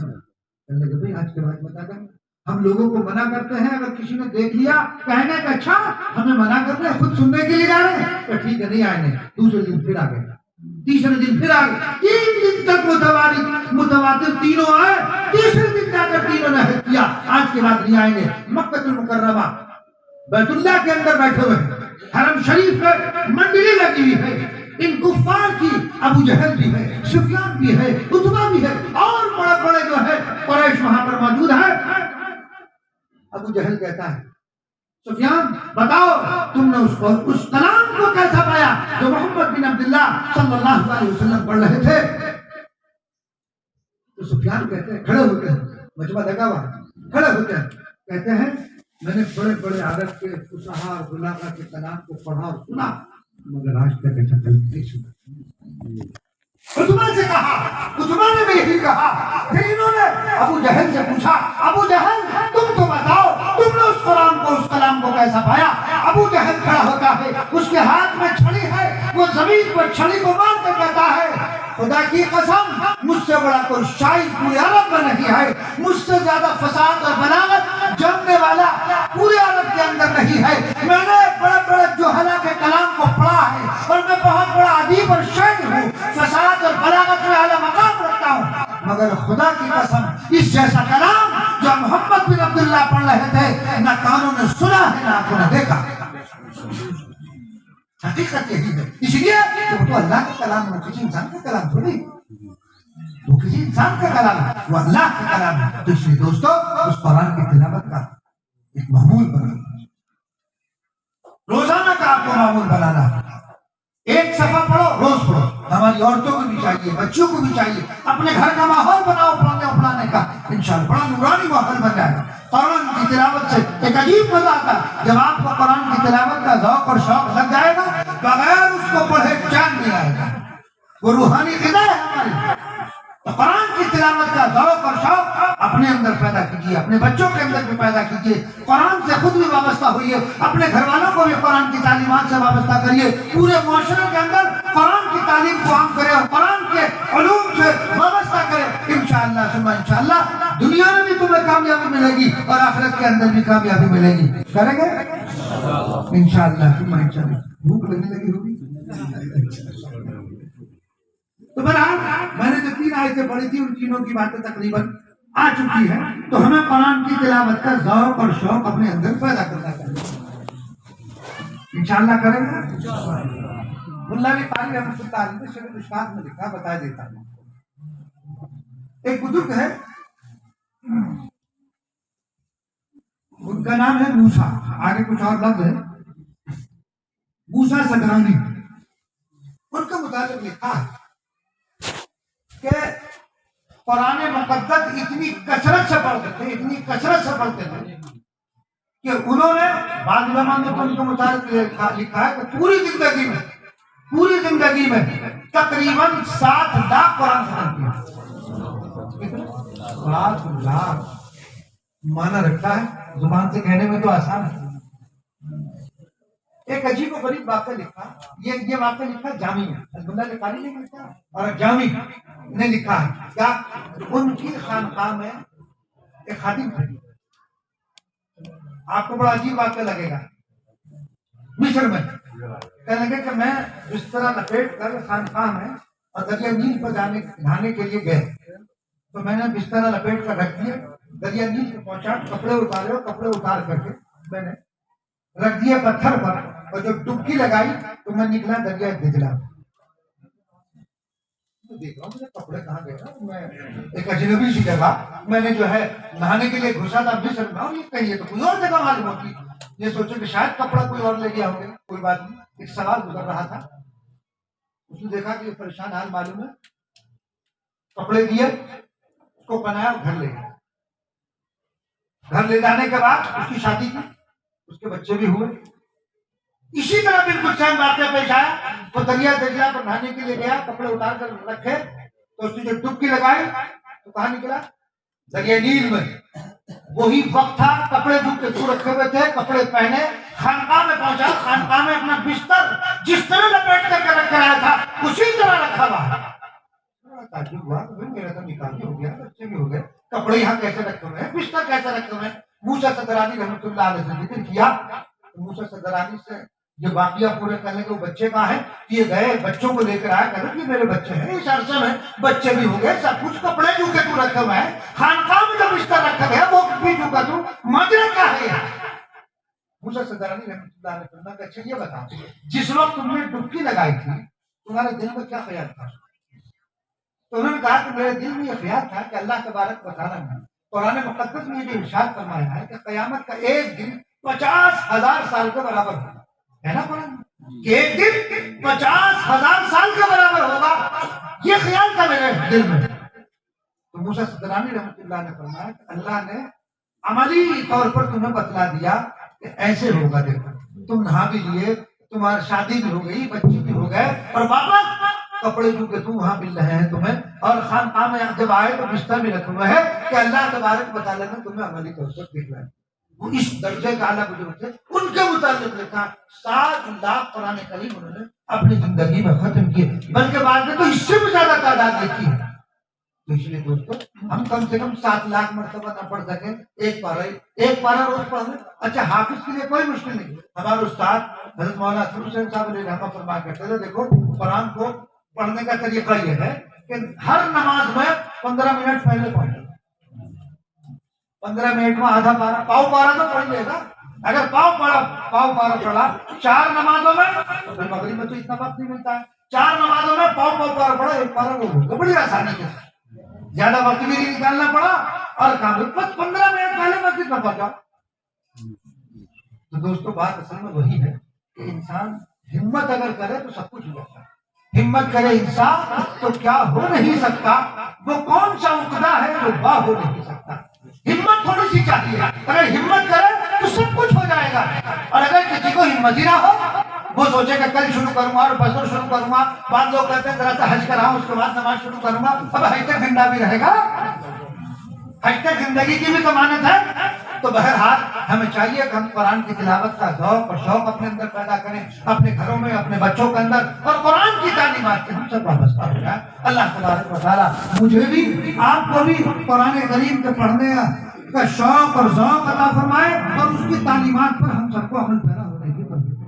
کہنے لگے بھائی آج کے بعد بتا دیں، ہم لوگوں کو منع کرتے ہیں، اگر کسی نے دیکھ لیا کہنے کہ اچھا ہمیں منع کرتے ہیں، خود سننے کے لیے جا رہے ہیں، تو ٹھیک ہے نہیں آئے نہیں۔ دوسرے دن پھر آ گئے، تیسرے دن پھر آ گئے، 3 دن تک متواتر تینوں آئے، تیسرے دن جا کر تینوں نے عہد کیا آج کے بعد نہیں آئیں گے۔ مکہ المکرمہ بیت اللہ کے اندر بیٹھے ہوئے ہیں، حرم شریف میں منڈلی لگی ہوئی ہے، ان کفار کی ابو جہل بھی ہے، سفیان بھی ہے، عتبہ بھی ہے، اور بڑے بڑے جو ہے قریش وہاں پر موجود ہے۔ ابو جہل کہتا ہے سفیان بتاؤ تم نے اس کلام کو کیسا پایا جو محمد بن عبداللہ صلی اللہ علیہ وسلم پڑھ رہے تھے؟ تو سفیان کہتے ہیں، کھڑے ہوتے ہیں، مجمع لگا ہوا کھڑے ہوتے ہیں، کہتے ہیں میں نے بڑے بڑے عرب کے فصحاء اور بلاغا کے کلام کو پڑھا اور سنا، مگر آج تک ایسا کلام نہیں سنا۔ عتبہ سے کہا، عتبہ نے بھی یہی کہا۔ پھر انہوں نے ابو جہل سے پوچھا، ابو جہل تم تو بتاؤ تم نے اس قرآن کو، اس کلام کو کیسا پایا؟ ابو جہل کھڑا ہوتا ہے، اس کے ہاتھ میں چھڑی ہے، وہ زمین پر چھڑی کو مار کر کہتا ہے خدا کی قسم مجھ سے بڑا کوئی شاعر پورے عرب میں نہیں ہے، مجھ سے زیادہ فساد اور بلاغت جاننے والا پورے عرب کے اندر نہیں ہے۔ میں نے بڑے بڑے جوہلا کے کلام کو پڑھا ہے اور میں بہت بڑا ادیب اور شاعر ہوں، فساد اور بلاغت میں اعلیٰ مقام رکھتا ہوں، مگر خدا کی قسم اس جیسا کلام جو محمد بن عبداللہ پڑھ رہے تھے نہ کانوں نے سنا ہے نہ آنکھوں نے دیکھا۔ حقیقت یہی ہے، اس لیے کہ وہ تو اللہ کا کلام ہے، کسی انسان کا کلام تھوڑی، وہ کسی انسان کا کلام ہے، وہ اللہ کا کلام ہے۔ تو اس لیے دوستو اس قرآن کی تلاوت کا ایک معمول بنانا، روزانہ کا آپ کو معمول بنانا، ایک صفحہ پڑھو، روز پڑھو۔ ہماری عورتوں کو بھی چاہیے، بچوں کو بھی چاہیے، اپنے گھر کا ماحول بناؤ پڑھنے کا، انشاءاللہ بڑا نورانی ماحول بن جائے گا۔ قرآن کی تلاوت سے ایک عجیب مزہ آتا ہے، جب آپ کو قرآن کی تلاوت کا ذوق اور شوق لگ جائے گا بغیر اس کو پڑھے چین نہیں آئے گا، وہ روحانی غذا ہے ہماری۔ تو قرآن کی تلاوت کا ذوق اور شوق اپنے اندر پیدا کیجیے، اپنے بچوں کے اندر بھی پیدا کیجیے، قرآن سے خود بھی وابستہ ہوئیے، اپنے گھر والوں کو بھی قرآن کی تعلیمات سے وابستہ کریے، پورے معاشرے کے اندر قرآن کی تعلیم کو عام کرے اور قرآن کے علوم سے وابستہ کرے۔ انشاءاللہ ثم انشاءاللہ دنیا میں بھی تمہیں کامیابی ملے گی اور آخرت کے اندر بھی کامیابی ملے گی۔ کریں گے انشاءاللہ ثم انشاءاللہ۔ بھوک لگنے لگی ہوگی تو بہرحال میں نے جو 3 آیتیں پڑھی تھی ان تینوں کی باتیں تقریباً آ چکی ہے، تو ہمیں قرآن کی تلاوت کا ذوق اور شوق اپنے اندر پیدا کرنا چاہیے۔ انشاءاللہ کریں گے۔ ملا علی قاری رحمۃ اللہ علیہ نے شرح مشکات میں لکھا، بتا دیتا ہوں۔ ایک بزرگ ہے، ان کا نام ہے موسیٰ، آگے کچھ اور لفظ ہے، موسیٰ سگرانی۔ ان کا مطابق لکھا ہے کہ قرآن مقدس اتنی کثرت سے پڑھتے تھے، اتنی کثرت سے پڑھتے تھے کہ انہوں نے بعض علماء نے ان کے مطابق لکھا ہے کہ پوری زندگی میں تقریباً 7 لاکھ قرآن ختم کیا۔ 7 لاکھ معنی رکھتا ہے، زبان سے کہنے میں تو آسان ہے۔ ایک عجیب و غریب واقعہ لکھا، یہ واقعہ لکھا جامی میں، اللہ نے قاری نہیں لکھا اور جامی نے لکھا ہے کیا ان کی خانقاہ میں ایک خادم تھی۔ آپ کو بڑا عجیب واقعہ لگے گا، مصر میں کہنے لگے کہ میں بستر لپیٹ کر خانقاہ میں اور دریا نیل پر نہانے کے لیے گئے، تو میں نے بستر لپیٹ کر رکھ دیے، دریا نیل پہ پہنچا، کپڑے اتارے اور کپڑے اتار کر کے میں نے رکھ دیے پتھر پر، اور جب ڈبکی لگائی تو میں نکلا دریا دجلہ۔ دیکھ رہا ہوں مجھے کپڑے کہاں گئے، میں ایک اجنبی سی جگہ میں نے جو ہے نہانے کے لیے گھسا تھا مصر میں، اور یہ کہیں تو کوئی اور جگہ معلوم ہوتی، یہ سوچے کہ شاید کپڑا کوئی اور لے گیا ہوگا، کوئی بات نہیں۔ ایک سوال گزر رہا تھا، اس نے دیکھا کہ یہ پریشان حال معلوم ہے، کپڑے دیے، اس کو پہنایا اور گھر لے گیا۔ گھر لے جانے کے بعد اس کی شادی کی، اس کے بچے بھی ہوئے۔ اسی طرح بالکل سیم واقعہ پیش آیا، وہ دریا دجلہ پر نہانے کے لیے گیا، کپڑے اتار کر رکھے تو اس نے جو ڈبکی لگائی تو کہاں نکلا؟ دریا نیل میں۔ وہی وقت تھا، کپڑے دھو کے تو رکھے ہوئے تھے، کپڑے پہنے، خانقاہ میں پہنچا، خانقاہ میں اپنا بستر جس طرح لپیٹ کر کے رکھ آیا تھا اسی طرح رکھا ہوا۔ تعجب ہوا کہ میرا تو نکاح بھی ہو گیا، بچے بھی ہو گئے، کپڑے یہاں کیسے رکھے ہوئے ہیں، بستر کیسے رکھے ہوئے ہیں؟ موسیٰ صدرانی رحمۃ اللہ علیہ نے ذکر کیا، موسیٰ صدرانی سے یہ واقعہ پورے کرنے کے وہ بچے کہاں ہیں، یہ گئے بچوں کو لے کر آیا، کہ یہ میرے بچے ہیں، اس عرصے میں بچے بھی ہو گئے، سب کچھ کپڑے جو کے تو رکھے ہوئے ہیں، خانقاہ میں جو بستر رکھا گیا وہ بھی جو کا تو ماجرا کیا ہے یار؟ موسیٰ صدرانی رحمۃ اللہ علیہ نے فرمایا کہ اچھا یہ بتاؤ، جس وقت تم نے ڈبکی لگائی تھی تمہارے دل میں کیا خیال تھا؟ تو انہوں نے کہا کہ میرے دل میں یہ خیال تھا کہ اللہ تبارک و تعالیٰ نے قرآن مقدس میں یہ جو ارشاد فرمایا ہے کہ قیامت کا ایک دن 50,000 سال کے برابر ہوگا، ہے نا قرآن کہ ایک دن 50,000 سال کے برابر ہوگا، یہ خیال تھا میرے دل میں۔ تو موسیٰ صدرانی رحمۃ اللہ نے فرمایا کہ اللہ نے عملی طور پر تمہیں بتلا دیا کہ ایسے ہوگا، دیکھو تم نہا بھی لیے، تمہاری شادی بھی ہو گئی، بچے بھی ہو گئے، اور واپس کپڑے جو کہ تم وہاں مل رہے ہیں تمہیں، اور خانقاہ میں جب آئے تو بستر بھی رکھا ہوا ہے کہ اللہ تبارک و تعالیٰ نے تمہیں عملی طور پر دکھلایا۔ وہ اس درجے کا اعلیٰ بزرگ تھے، ان کے متعلق لکھا 7 لاکھ قرآن کریم انہوں نے اپنی زندگی میں ختم کیے، بلکہ بعد میں تو اس سے بھی زیادہ تعداد لکھی ہے۔ تو اس لیے دوستو ہم کم سے کم 7 لاکھ مرتبہ نہ پڑھ سکیں، ایک پارہ روز پڑھ لیں۔ اچھا حافظ کے لیے کوئی مشکل نہیں، ہمارے استاد حضرت مولانا اطہر حسین صاحب علیہ رحمہ فرمایا کرتے تھے، دیکھو قرآن کو پڑھنے کا طریقہ یہ ہے کہ ہر نماز میں 15 منٹ پہلے پڑھیں، 15 منٹ میں آدھا پارہ، پاؤ پارہ تو پڑھ لے گا۔ اگر پاؤ پارہ پڑھا 4 نمازوں میں، تو پھر مغرب میں تو اتنا وقت نہیں ملتا ہے، 4 نمازوں میں پاؤ پارہ پڑھا، ایک پارہ روز تو بڑی آسانی کے ساتھ، زیادہ وقت بھی نہیں نکالنا پڑا، اور کام بس 15 منٹ پہلے مسجد میں پہنچا۔ تو دوستو بات اصل میں وہی ہے کہ انسان ہمت اگر کرے تو سب کچھ ہو جاتا ہے، ہمت کرے انسان تو کیا ہو نہیں سکتا، وہ کون سا عقدہ ہے جو واہ ہو نہیں سکتا۔ ہمت تھوڑی سی چاہیے، اگر ہمت کرے تو سب کچھ ہو جائے گا، اور اگر کسی کو ہمت ہی نہ ہو، وہ سوچے کہ کل شروع کروں گا اور پرسوں شروع کروں گا، بعض لوگ کہتے ہیں ذرا سا حج کراؤں اس کے بعد نماز شروع کروں گا، اب حج تک زندہ بھی رہے گا، حج تک زندگی کی بھی ضمانت ہے۔ تو بہرحال ہمیں چاہیے کہ ہم قرآن کی تلاوت کا ذوق اور شوق اپنے اندر پیدا کریں، اپنے گھروں میں، اپنے بچوں کے اندر، اور قرآن کی تعلیمات سے ہم سب وابستہ ہو جائیں۔ اللہ تبارک و تعالیٰ مجھے بھی آپ کو بھی قرآن کریم کے پڑھنے کا شوق اور ذوق عطا فرمائے، اور اس کی تعلیمات پر ہم سب کو عمل پیرا ہونے کی توفیق